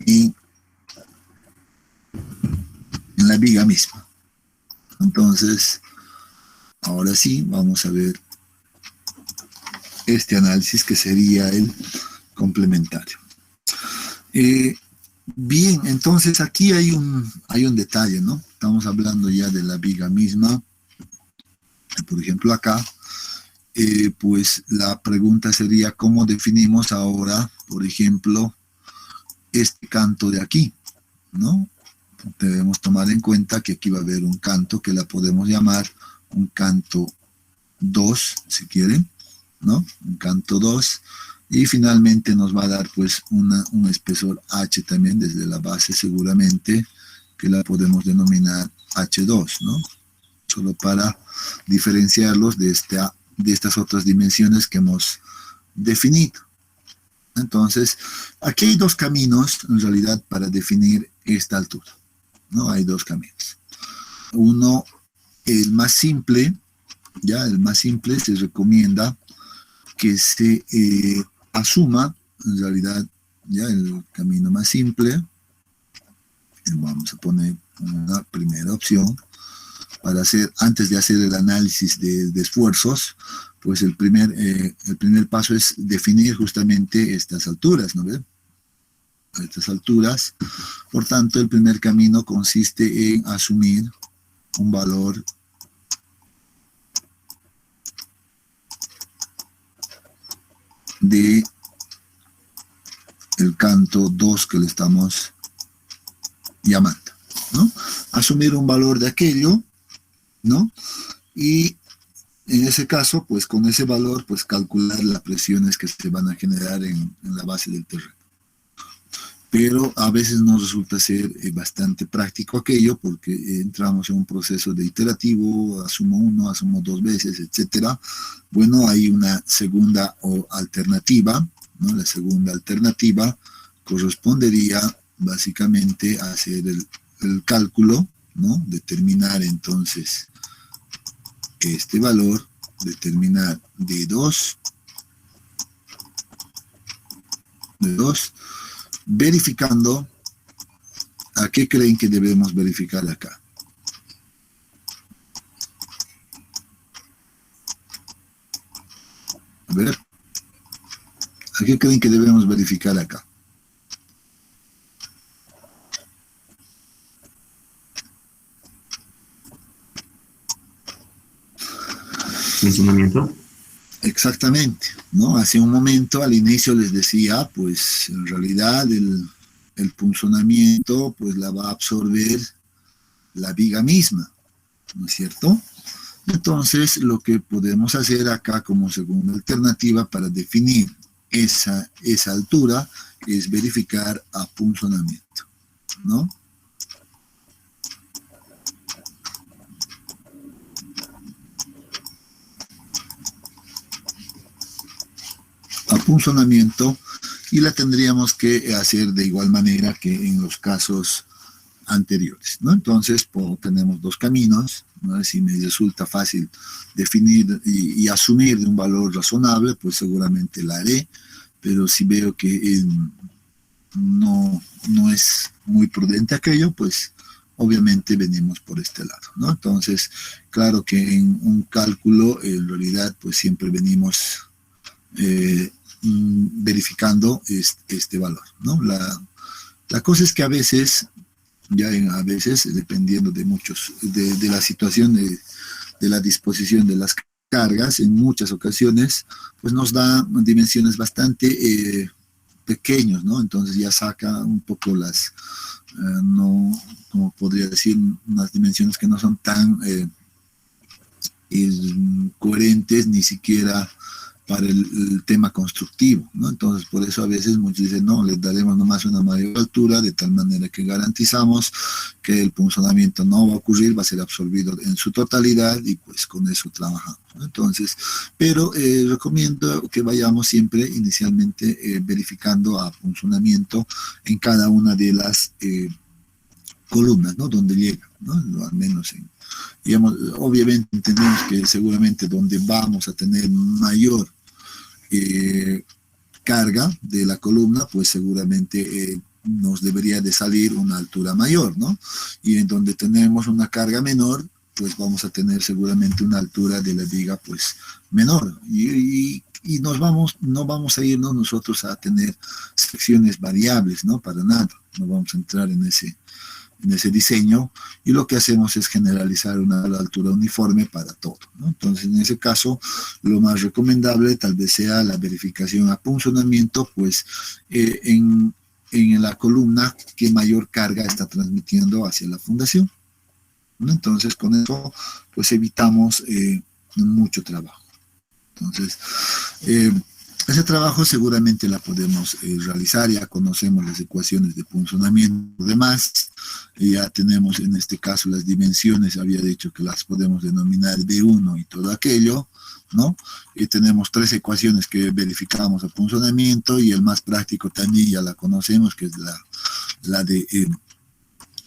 en la viga misma. Entonces, ahora sí, vamos a ver este análisis que sería el complementario. Bien, entonces aquí hay un detalle, ¿no? Estamos hablando ya de la viga misma. Por ejemplo, acá, pues la pregunta sería cómo definimos ahora, por ejemplo, este canto de aquí, ¿no? Debemos tomar en cuenta que aquí va a haber un canto que la podemos llamar un canto 2, si quieren, ¿no? Un canto 2, y finalmente nos va a dar pues un espesor H también desde la base, seguramente, que la podemos denominar H2, ¿no? Solo para diferenciarlos de estas otras dimensiones que hemos definido. Entonces, aquí hay dos caminos, en realidad, para definir esta altura, ¿no? Hay dos caminos. Uno, el más simple, ya el más simple se recomienda que se asuma, en realidad, ya el camino más simple. Vamos a poner una primera opción para hacer, antes de hacer el análisis de esfuerzos, pues el primer paso es definir justamente estas alturas, ¿no ven? Estas alturas. Por tanto, el primer camino consiste en asumir un valor de el canto 2 que le estamos llamando, ¿no? Asumir un valor de aquello, ¿no? Y en ese caso, pues con ese valor, pues calcular las presiones que se van a generar en la base del terreno. Pero a veces nos resulta ser bastante práctico aquello porque entramos en un proceso de iterativo, asumo uno, asumo dos veces, etcétera. Bueno, hay una segunda alternativa, ¿no? La segunda alternativa correspondería básicamente a hacer el cálculo, ¿no? Determinar entonces este valor, determinar D2, verificando a qué creen que debemos verificar acá. A ver, ¿a qué creen que debemos verificar acá? Funcionamiento. Exactamente, ¿no? Hace un momento al inicio les decía, pues en realidad el punzonamiento pues la va a absorber la viga misma, ¿no es cierto? Entonces lo que podemos hacer acá como segunda alternativa para definir esa altura es verificar apunzonamiento, ¿no? Apunzonamiento, y la tendríamos que hacer de igual manera que en los casos anteriores, ¿no? Entonces tenemos dos caminos, ¿no? Si me resulta fácil definir y asumir de un valor razonable, pues seguramente la haré, pero si veo que no es muy prudente aquello, pues obviamente venimos por este lado, ¿no? Entonces, claro que en un cálculo, en realidad, pues siempre venimos verificando este valor, ¿no? La cosa es que a veces, dependiendo de de la situación de la disposición de las cargas, en muchas ocasiones, pues nos da dimensiones bastante pequeños, ¿no? Entonces ya saca un poco no, como podría decir, unas dimensiones que no son tan coherentes ni siquiera para el tema constructivo, ¿no? Entonces, por eso a veces muchos dicen, no, les daremos nomás una mayor altura, de tal manera que garantizamos que el punzonamiento no va a ocurrir, va a ser absorbido en su totalidad y pues con eso trabajamos, ¿no? Entonces, pero recomiendo que vayamos siempre inicialmente verificando a punzonamiento en cada una de las columnas, ¿no? Donde llega, ¿no? Al menos digamos, obviamente entendemos que seguramente donde vamos a tener mayor carga de la columna, pues seguramente nos debería de salir una altura mayor, ¿no? Y en donde tenemos una carga menor, pues vamos a tener seguramente una altura de la viga pues menor. Y no vamos a irnos nosotros a tener secciones variables, ¿no? Para nada, no vamos a entrar en ese diseño, y lo que hacemos es generalizar una altura uniforme para todo, ¿no? Entonces, en ese caso, lo más recomendable tal vez sea la verificación a punzonamiento, pues en la columna que mayor carga está transmitiendo hacia la fundación, ¿no? Entonces, con eso, pues evitamos mucho trabajo. Entonces, ese trabajo seguramente la podemos realizar, ya conocemos las ecuaciones de punzonamiento, demás, ya tenemos en este caso las dimensiones, había dicho que las podemos denominar D1 y todo aquello, ¿no? Y tenemos tres ecuaciones que verificamos a punzonamiento, y el más práctico también ya la conocemos, que es la de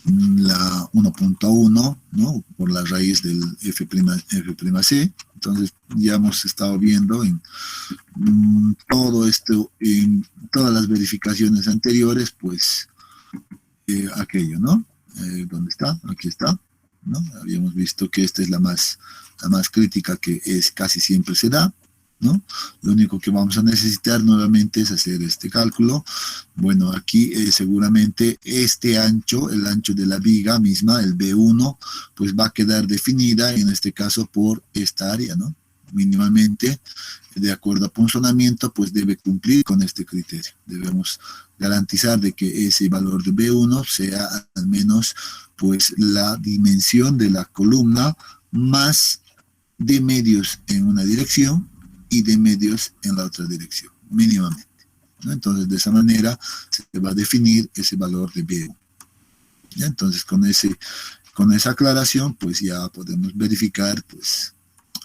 la 1.1, ¿no? Por la raíz del F'C. Entonces ya hemos estado viendo en todo esto, en todas las verificaciones anteriores, pues aquello, ¿no? ¿Dónde está? Aquí está, ¿no? Habíamos visto que esta es la más crítica, que casi siempre se da, ¿no? Lo único que vamos a necesitar nuevamente es hacer este cálculo. Bueno, aquí seguramente este ancho, el ancho de la viga misma, el B1, pues va a quedar definida en este caso por esta área, ¿no? Mínimamente, de acuerdo a punzonamiento, pues debe cumplir con este criterio. Debemos garantizar de que ese valor de B1 sea al menos pues la dimensión de la columna más de medios en una dirección y de medios en la otra dirección, mínimamente, ¿no? Entonces, de esa manera se va a definir ese valor de B1. ¿Ya? Entonces, con esa aclaración, pues ya podemos verificar, pues,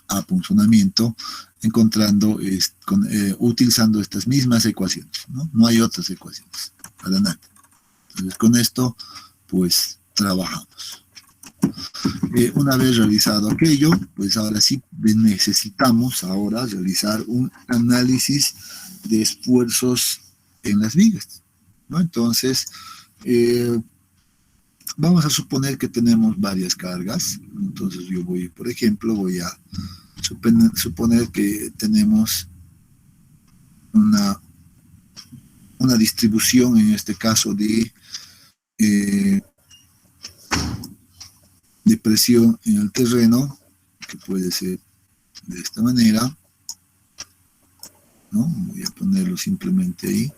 a funcionamiento, encontrando, utilizando estas mismas ecuaciones, ¿no? No hay otras ecuaciones, para nada. Entonces, con esto, pues, trabajamos. Una vez realizado aquello, pues ahora sí necesitamos ahora realizar un análisis de esfuerzos en las vigas, ¿no? Entonces, vamos a suponer que tenemos varias cargas. Entonces yo voy, por ejemplo, voy a suponer que tenemos una distribución, en este caso, de presión en el terreno, que puede ser de esta manera, ¿no? Voy a ponerlo simplemente ahí.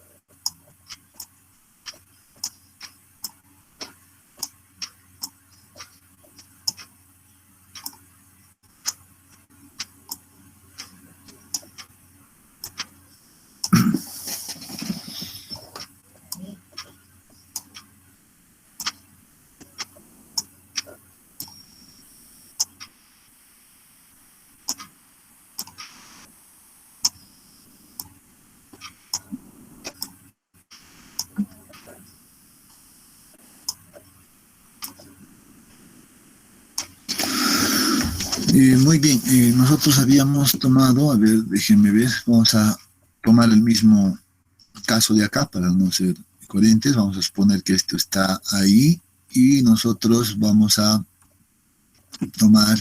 Muy bien, nosotros habíamos tomado, a ver, déjenme ver, vamos a tomar el mismo caso de acá para no ser coherentes. Vamos a suponer que esto está ahí y nosotros vamos a tomar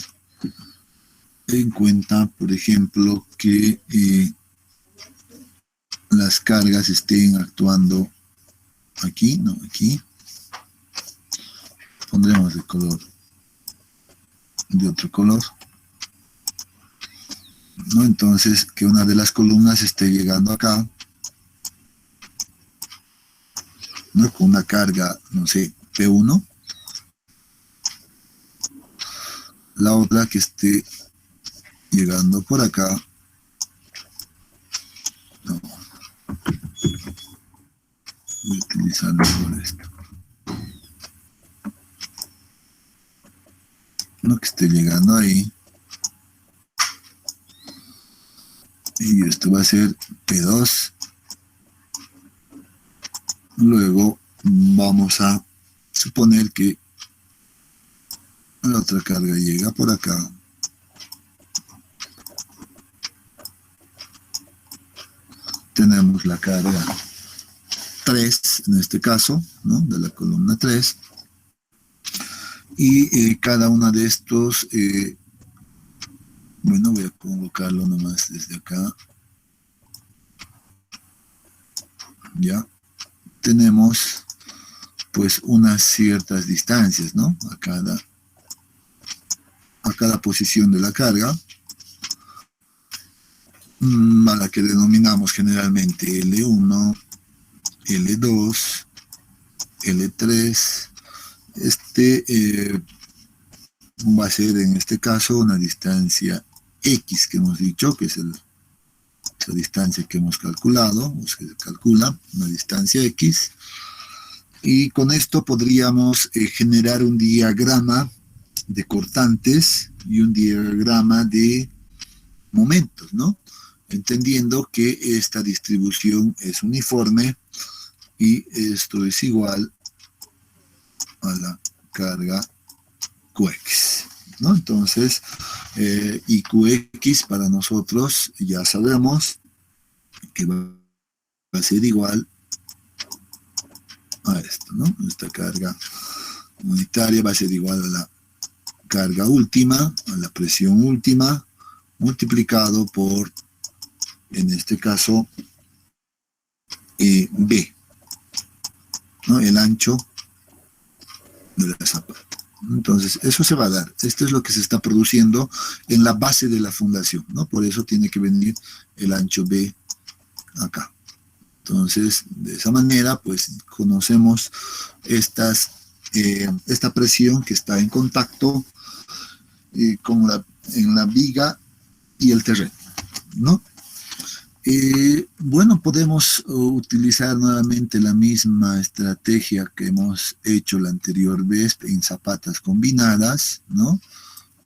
en cuenta, por ejemplo, que las cargas estén actuando aquí, no, aquí. Pondremos de color, de otro color, ¿no? Entonces, que una de las columnas esté llegando acá, ¿no? Con una carga, no sé, P1. La otra que esté llegando por acá. No. Voy a utilizar mejor esto. No, que esté llegando ahí. Y esto va a ser P2. Luego vamos a suponer que la otra carga llega por acá. Tenemos la carga 3, en este caso, ¿no? De la columna 3. Y cada una de estos, bueno, voy a colocarlo nomás desde acá. Ya tenemos pues unas ciertas distancias, ¿no? A cada posición de la carga, a la que denominamos generalmente L1, L2, L3. Va a ser en este caso una distancia X que hemos dicho, que es la distancia que hemos calculado, o se calcula una distancia X, y con esto podríamos generar un diagrama de cortantes y un diagrama de momentos, ¿no? Entendiendo que esta distribución es uniforme y esto es igual a la carga QX, ¿no? Entonces, y QX para nosotros ya sabemos que va a ser igual a esto, ¿no? Esta carga unitaria va a ser igual a la carga última, a la presión última, multiplicado por, en este caso, B, ¿no? El ancho de la zapata. Entonces, eso se va a dar. Esto es lo que se está produciendo en la base de la fundación, ¿no? Por eso tiene que venir el ancho B acá. Entonces, de esa manera, pues, conocemos esta presión que está en contacto con en la viga y el terreno, ¿no? Bueno, podemos utilizar nuevamente la misma estrategia que hemos hecho la anterior vez en zapatas combinadas, ¿no?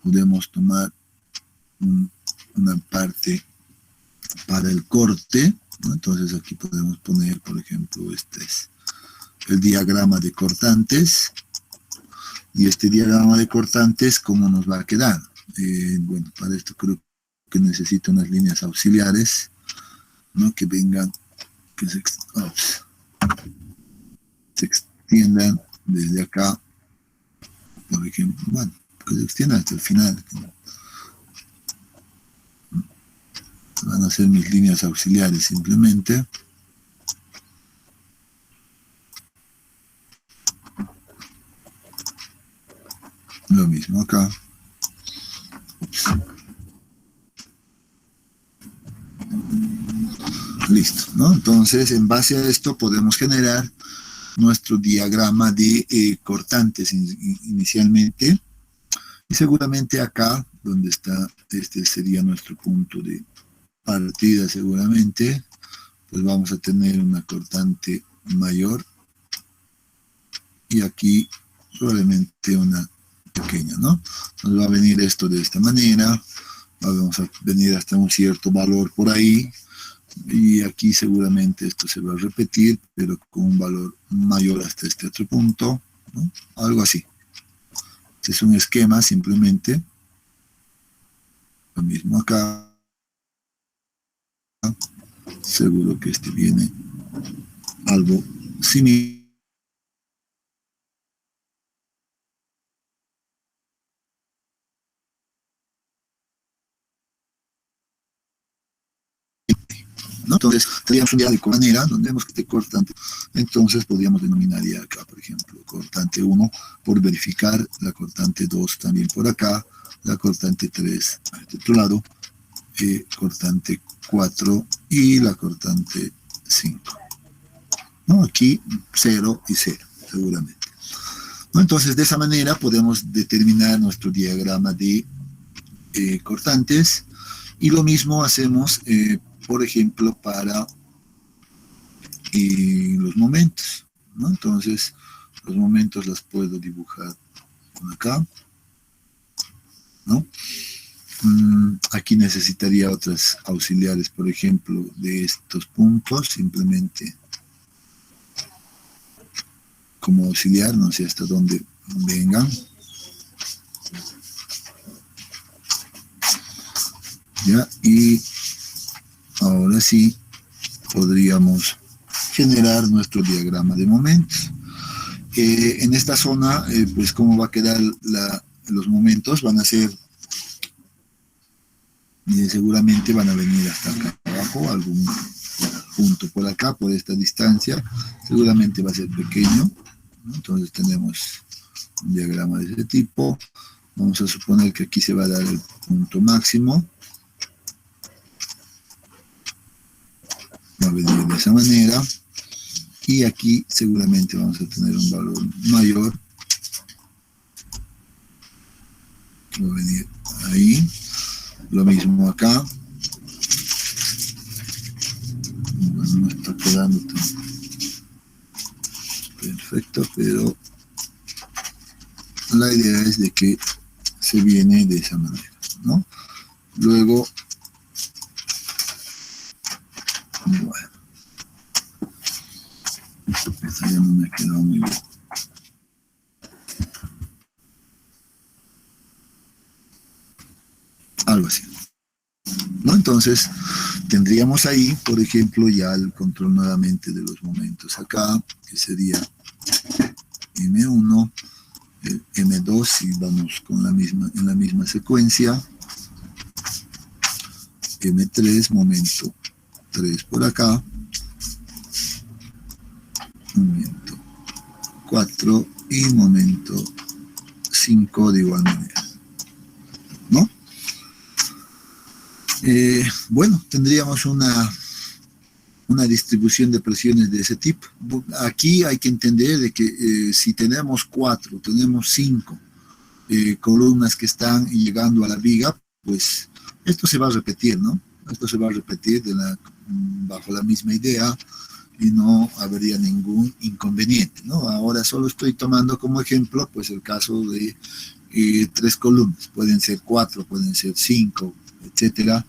Podemos tomar una parte para el corte, ¿no? Entonces aquí podemos poner, por ejemplo, este es el diagrama de cortantes, y este diagrama de cortantes, ¿cómo nos va a quedar? Bueno, para esto creo que necesito unas líneas auxiliares, ¿no? Que vengan, que se extiendan desde acá, por ejemplo, bueno, que se extiendan hasta el final. Van a ser mis líneas auxiliares simplemente. Lo mismo acá. Ups. Listo, ¿no? Entonces, en base a esto podemos generar nuestro diagrama de cortantes inicialmente. Y seguramente acá, donde está, este sería nuestro punto de partida seguramente, pues vamos a tener una cortante mayor. Y aquí probablemente una pequeña, ¿no? Nos va a venir esto de esta manera. Vamos a venir hasta un cierto valor por ahí. Y aquí seguramente esto se va a repetir, pero con un valor mayor hasta este otro punto, ¿no? Algo así. Este es un esquema simplemente. Lo mismo acá. Seguro que este viene algo similar. ¿No? Entonces, tendríamos un diálogo de manera donde vemos que te cortante. Entonces, podríamos denominar ya acá, por ejemplo, cortante 1 por verificar, la cortante 2 también por acá, la cortante 3 a este otro lado, cortante 4 y la cortante 5. ¿No? Aquí 0 y 0, seguramente. ¿No? Entonces, de esa manera podemos determinar nuestro diagrama de cortantes, y lo mismo hacemos por ejemplo, para los momentos, ¿no? Entonces, los momentos los puedo dibujar por acá, ¿no? Aquí necesitaría otras auxiliares, por ejemplo, de estos puntos, simplemente como auxiliar, no sé hasta dónde vengan. Ya, y ahora sí podríamos generar nuestro diagrama de momentos. En esta zona, pues cómo va a quedar los momentos, van a ser, seguramente van a venir hasta acá abajo, algún punto por acá, por esta distancia, seguramente va a ser pequeño, ¿no? Entonces tenemos un diagrama de ese tipo. Vamos a suponer que aquí se va a dar el punto máximo. Va a venir de esa manera, y aquí seguramente vamos a tener un valor mayor. Va a venir ahí, lo mismo acá. Bueno, no está quedando tan perfecto, pero la idea es de que se viene de esa manera, ¿no? Luego, bueno, esta ya no me quedó muy bien. Algo así, ¿no? Entonces, tendríamos ahí, por ejemplo, ya el control nuevamente de los momentos acá, que sería M1, M2, si vamos con en la misma secuencia, M3, momento 3 por acá, momento 4 y momento 5 de igual manera, ¿no? Bueno, tendríamos una distribución de presiones de ese tipo. Aquí hay que entender de que si tenemos 4, tenemos 5 columnas que están llegando a la viga, pues esto se va a repetir, ¿no? Esto se va a repetir bajo la misma idea y no habría ningún inconveniente, ¿no? Ahora solo estoy tomando como ejemplo, pues el caso de 3 columnas, pueden ser 4, pueden ser 5, etcétera.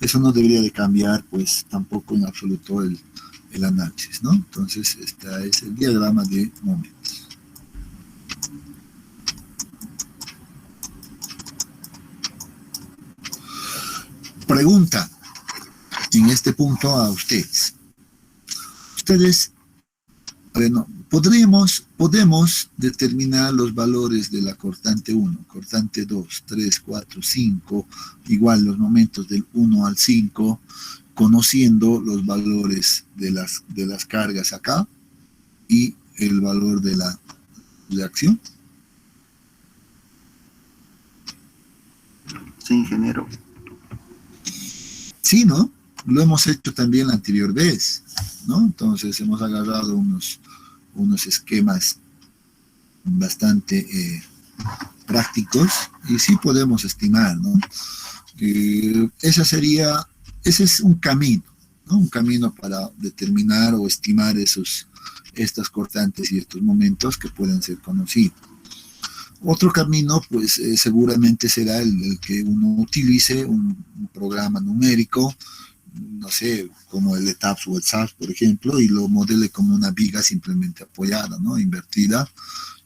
Eso no debería de cambiar, pues tampoco en absoluto el análisis, ¿no? Entonces, este es el diagrama de momentos. Pregunta en este punto a ustedes. Ustedes, bueno, podemos determinar los valores de la cortante 1, cortante 2, 3, 4, 5, igual los momentos del 1 al 5, conociendo los valores de las cargas acá y el valor de la reacción. Sí, ingeniero. Sí, ¿no? Lo hemos hecho también la anterior vez, ¿no? Entonces hemos agarrado unos esquemas bastante prácticos y sí podemos estimar, ¿no? Ese es un camino, ¿no? Un camino para determinar o estimar estas cortantes y estos momentos que pueden ser conocidos. Otro camino, pues seguramente será el que uno utilice un programa numérico, no sé, como el ETAPS o el SAPS, por ejemplo, y lo modele como una viga simplemente apoyada, ¿no? Invertida,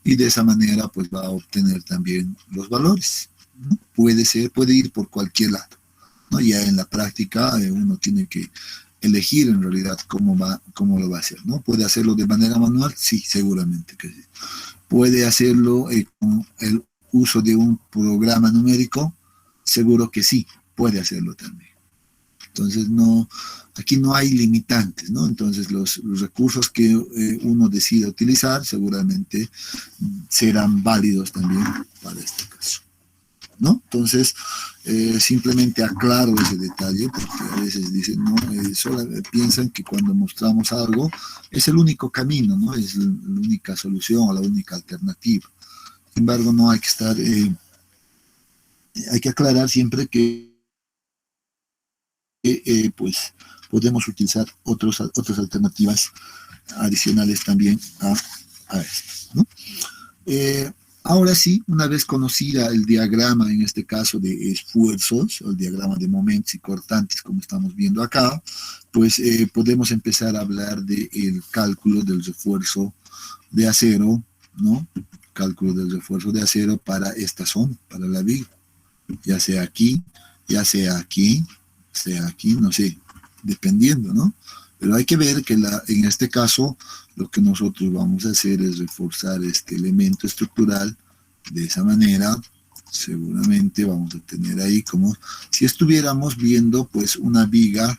y de esa manera pues va a obtener también los valores, ¿no? Puede ir por cualquier lado, ¿no? Ya en la práctica uno tiene que elegir en realidad cómo lo va a hacer, ¿no? ¿Puede hacerlo de manera manual? Sí, seguramente que sí. ¿Puede hacerlo con el uso de un programa numérico? Seguro que sí, puede hacerlo también. Entonces, aquí no hay limitantes, ¿no? Entonces, los recursos que uno decida utilizar seguramente serán válidos también para este caso, ¿no? Entonces, simplemente aclaro ese detalle, porque a veces dicen, no, solo piensan que cuando mostramos algo es el único camino, ¿no? Es la única solución o la única alternativa. Sin embargo, no hay que hay que aclarar siempre que pues podemos utilizar otras alternativas adicionales también a esto, ¿no? Ahora sí, una vez conocida el diagrama, en este caso de esfuerzos, o el diagrama de momentos y cortantes, como estamos viendo acá, pues podemos empezar a hablar del cálculo del refuerzo de acero, ¿no? Cálculo del refuerzo de acero para esta zona, para la viga, ya sea aquí, sea aquí, no sé, dependiendo, ¿no? Pero hay que ver que en este caso lo que nosotros vamos a hacer es reforzar este elemento estructural de esa manera. Seguramente vamos a tener ahí como si estuviéramos viendo pues una viga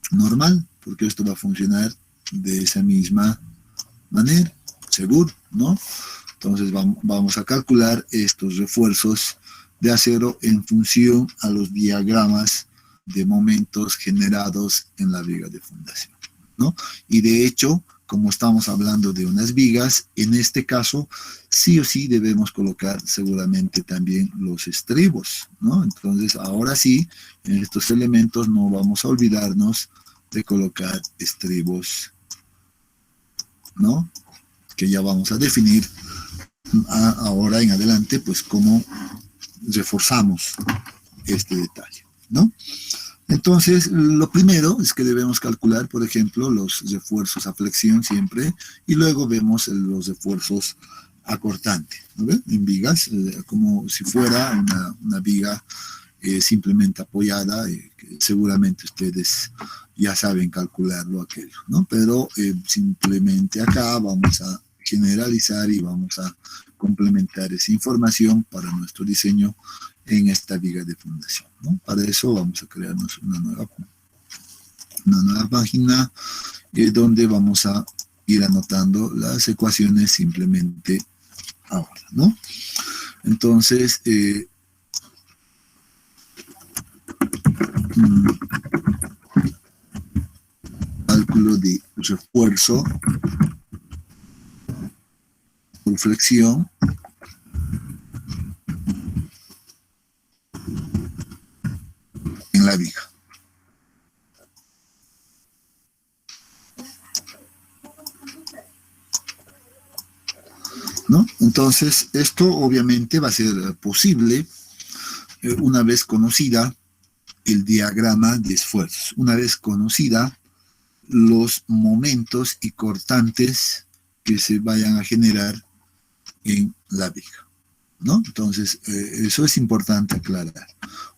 normal, porque esto va a funcionar de esa misma manera, seguro, ¿no? Entonces vamos a calcular estos refuerzos de acero en función a los diagramas de momentos generados en la viga de fundación, ¿no? Y de hecho, como estamos hablando de unas vigas, en este caso sí o sí debemos colocar seguramente también los estribos, ¿no? Entonces ahora sí, en estos elementos no vamos a olvidarnos de colocar estribos, ¿no? Que ya vamos a definir ahora en adelante, pues cómo reforzamos este detalle, ¿no? Entonces, lo primero es que debemos calcular, por ejemplo, los refuerzos a flexión siempre, y luego vemos los refuerzos a cortante, ¿no ven? En vigas, como si fuera una viga simplemente apoyada, que seguramente ustedes ya saben calcularlo aquello, ¿no? Pero simplemente acá vamos a generalizar y vamos a complementar esa información para nuestro diseño en esta viga de fundación, ¿no? Para eso vamos a crearnos una nueva página donde vamos a ir anotando las ecuaciones simplemente ahora, ¿no? Entonces, cálculo de refuerzo por flexión la viga. ¿No? Entonces, esto obviamente va a ser posible una vez conocida el diagrama de esfuerzos, una vez conocida los momentos y cortantes que se vayan a generar en la viga, ¿no? Entonces, eso es importante aclarar.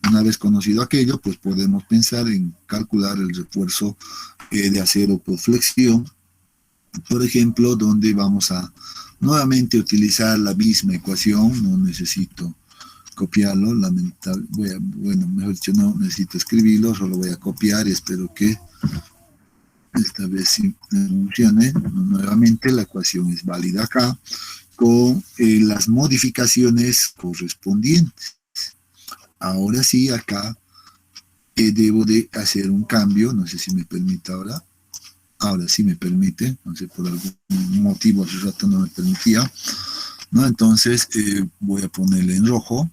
Una vez conocido aquello, pues podemos pensar en calcular el refuerzo de acero por flexión, por ejemplo, donde vamos a nuevamente utilizar la misma ecuación. No necesito copiarlo, bueno, mejor dicho, no necesito escribirlo, solo voy a copiar y espero que esta vez sí funcione. Nuevamente la ecuación es válida acá, con las modificaciones correspondientes. Ahora sí, acá debo de hacer un cambio, no sé si me permite ahora. Ahora sí me permite, no sé, por algún motivo hace rato no me permitía, ¿no? Entonces voy a ponerle en rojo,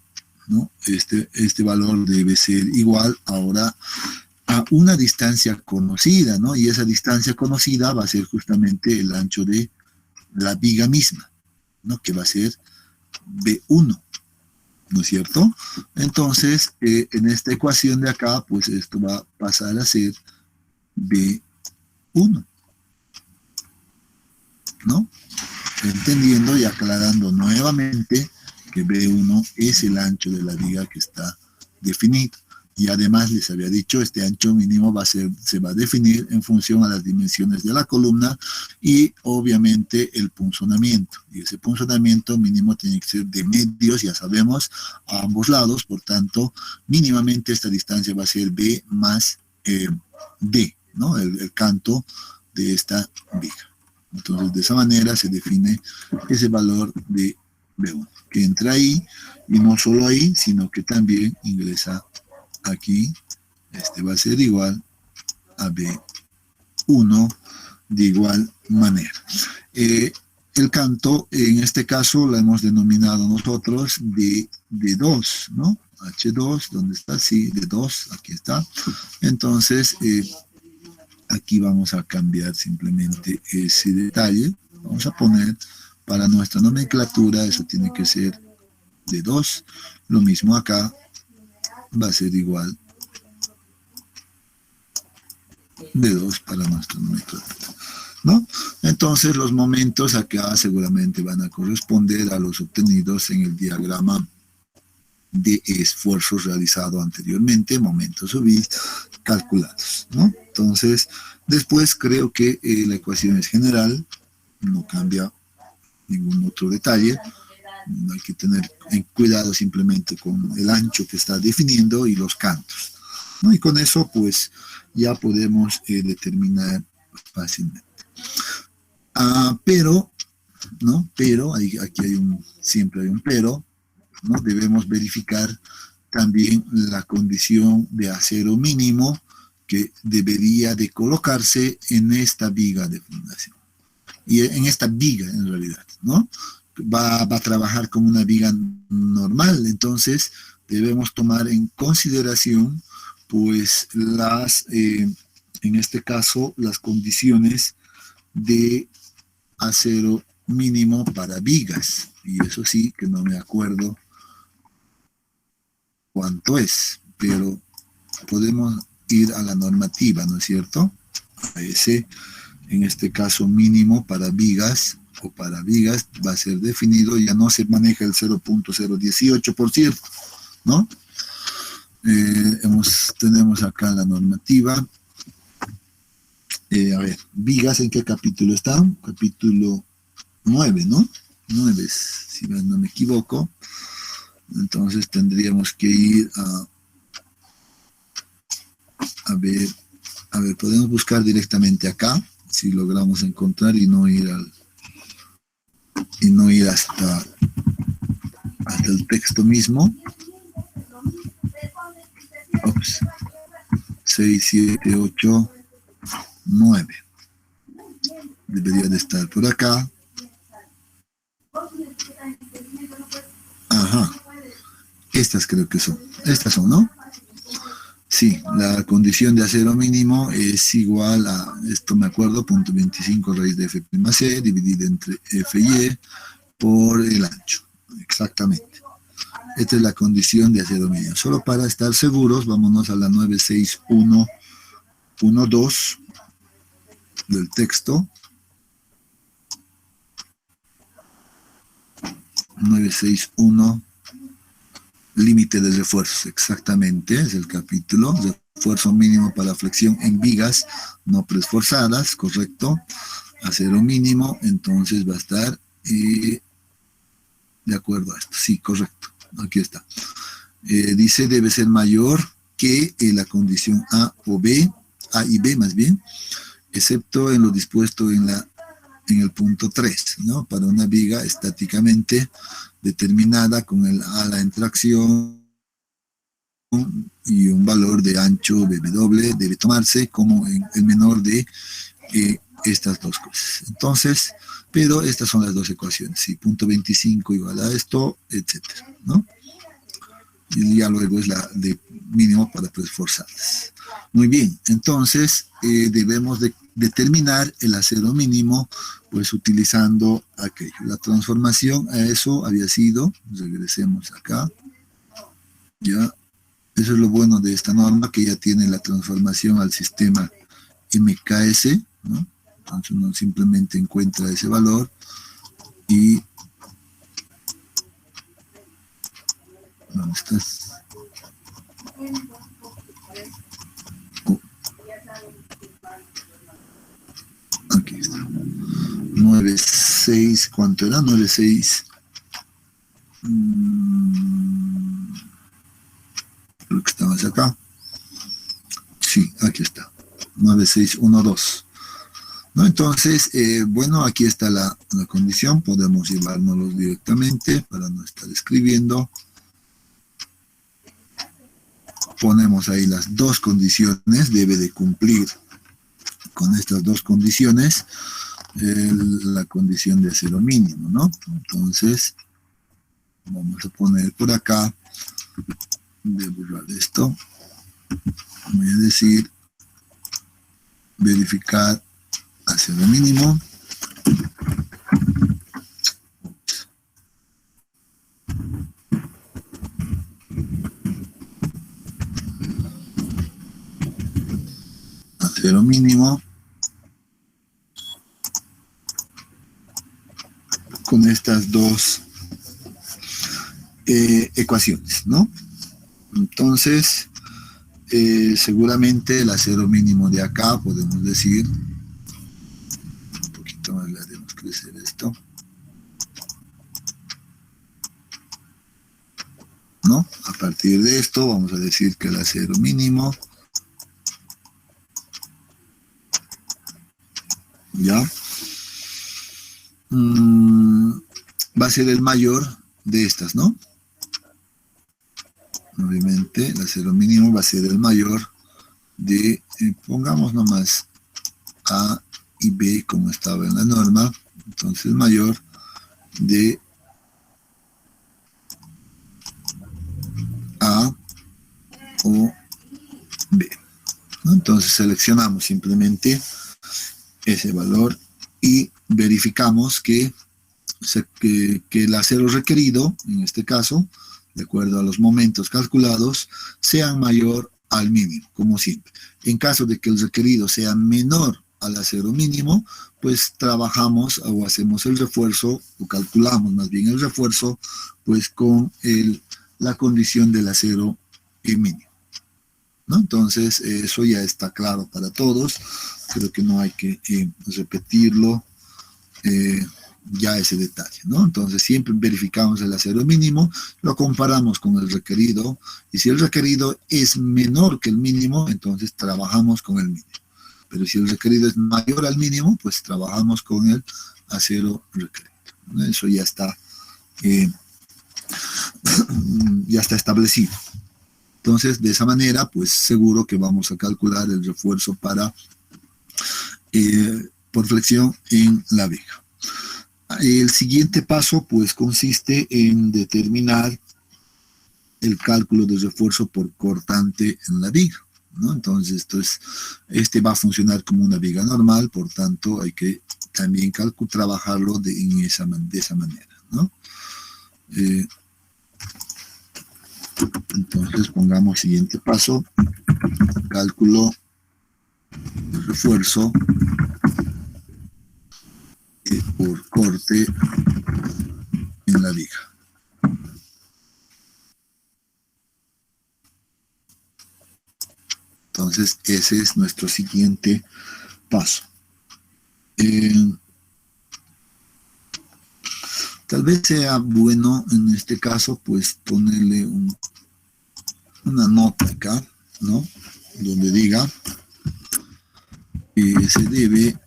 ¿no? Este valor debe ser igual ahora a una distancia conocida, ¿no? Y esa distancia conocida va a ser justamente el ancho de la viga misma, ¿no? Que va a ser B1, ¿no es cierto? Entonces, en esta ecuación de acá, pues esto va a pasar a ser B1, ¿no? Entendiendo y aclarando nuevamente que B1 es el ancho de la viga que está definido. Y además les había dicho, este ancho mínimo se va a definir en función a las dimensiones de la columna y obviamente el punzonamiento. Y ese punzonamiento mínimo tiene que ser de medios, ya sabemos, a ambos lados. Por tanto, mínimamente esta distancia va a ser B más D, ¿no? El canto de esta viga. Entonces, de esa manera se define ese valor de B1, que entra ahí, y no solo ahí, sino que también ingresa aquí. Este va a ser igual a B1 de igual manera. El canto, en este caso, lo hemos denominado nosotros de 2, ¿no? H2, ¿dónde está? Sí, de 2, aquí está. Entonces, aquí vamos a cambiar simplemente ese detalle. Vamos a poner para nuestra nomenclatura, eso tiene que ser de 2. Lo mismo acá, va a ser igual de 2 para nuestra nomenclatura, ¿no? Entonces los momentos acá seguramente van a corresponder a los obtenidos en el diagrama de esfuerzos realizado anteriormente, momentos subis calculados, ¿no? Entonces, después creo que la ecuación es general, no cambia ningún otro detalle. Hay que tener cuidado simplemente con el ancho que está definiendo y los cantos, ¿no? Y con eso, pues, ya podemos determinar fácilmente. Pero, ¿no? Pero, aquí siempre hay un pero, ¿no? Debemos verificar también la condición de acero mínimo que debería de colocarse en esta viga de fundación. Y en esta viga, en realidad, ¿no? Va a trabajar como una viga normal. Entonces, debemos tomar en consideración, pues, en este caso, las condiciones de acero mínimo para vigas. Y eso sí, que no me acuerdo cuánto es, pero podemos ir a la normativa, ¿no es cierto? A ese, en este caso, mínimo para vigas o para vigas va a ser definido, ya no se maneja el 0.018, por cierto, ¿no? Tenemos acá la normativa. A ver, vigas, ¿en qué capítulo está? Capítulo 9, ¿no? 9, si no me equivoco. Entonces tendríamos que ir a ver, podemos buscar directamente acá, si logramos encontrar y no ir hasta el texto mismo. Ops. 6, 7, 8, 9. Debería de estar por acá. Ajá. Estas creo que son. Estas son, ¿no? Sí, la condición de acero mínimo es igual a, esto me acuerdo, 0.25 raíz de F' C dividida entre F y E por el ancho. Exactamente. Esta es la condición de acero mínimo. Solo para estar seguros, vámonos a la 96112 del texto. 961, límite de refuerzos, exactamente, es el capítulo. Refuerzo mínimo para flexión en vigas no preesforzadas, correcto. Acero mínimo, entonces va a estar de acuerdo a esto. Sí, correcto. Aquí está. Dice debe ser mayor que la condición A o B, A y B más bien, excepto en lo dispuesto en el punto 3, ¿no? Para una viga estáticamente determinada con el ala en tracción y un valor de ancho BW debe tomarse como el menor de estas dos cosas. Entonces, pero estas son las dos ecuaciones, sí, 0.25 igual a esto, etcétera, ¿no? Y ya luego es la de mínimo para preesforzadas. Muy bien, entonces debemos de determinar el acero mínimo, pues utilizando aquello. La transformación a eso había sido, regresemos acá, ya, eso es lo bueno de esta norma, que ya tiene la transformación al sistema MKS, ¿no? Entonces uno simplemente encuentra ese valor y ¿dónde estás? Oh. Aquí está. 9,6, ¿cuánto era? 9,6. Creo que estabas acá. Sí, aquí está. 9,612. ¿No? Entonces, bueno, aquí está la condición. Podemos llevárnoslos directamente para no estar escribiendo. Ponemos ahí las dos condiciones. Debe de cumplir con estas dos condiciones la condición de acero mínimo, ¿no? Entonces, vamos a poner por acá, de borrar esto, voy a decir verificar acero mínimo. Acero mínimo con estas dos ecuaciones, ¿no? Entonces, seguramente el acero mínimo de acá, podemos decir, un poquito más le haremos crecer esto, ¿no? A partir de esto vamos a decir que el acero mínimo, ¿ya? Va a ser el mayor de estas, ¿no? Obviamente el acero mínimo va a ser el mayor de, pongamos nomás A y B como estaba en la norma, entonces mayor de A o B, ¿no? Entonces seleccionamos simplemente ese valor y verificamos que el acero requerido, en este caso, de acuerdo a los momentos calculados, sean mayor al mínimo, como siempre. En caso de que el requerido sea menor al acero mínimo, pues trabajamos o hacemos el refuerzo, o calculamos más bien el refuerzo, pues con la condición del acero mínimo, ¿no? Entonces, eso ya está claro para todos. Creo que no hay que repetirlo. Ya ese detalle, ¿no? Entonces siempre verificamos el acero mínimo, lo comparamos con el requerido, y si el requerido es menor que el mínimo, entonces trabajamos con el mínimo. Pero si el requerido es mayor al mínimo, pues trabajamos con el acero requerido, ¿no? Eso ya está establecido. Entonces, de esa manera, pues seguro que vamos a calcular el refuerzo para por flexión en la viga. El siguiente paso, pues, consiste en determinar el cálculo de refuerzo por cortante en la viga. ¿no? Entonces, este va a funcionar como una viga normal, por tanto, hay que también trabajarlo de esa manera, ¿no? Entonces, pongamos siguiente paso, cálculo de refuerzo por corte en la viga. Entonces, ese es nuestro siguiente paso. Tal vez sea bueno en este caso, pues, ponerle una nota acá, ¿no? Donde diga que se debe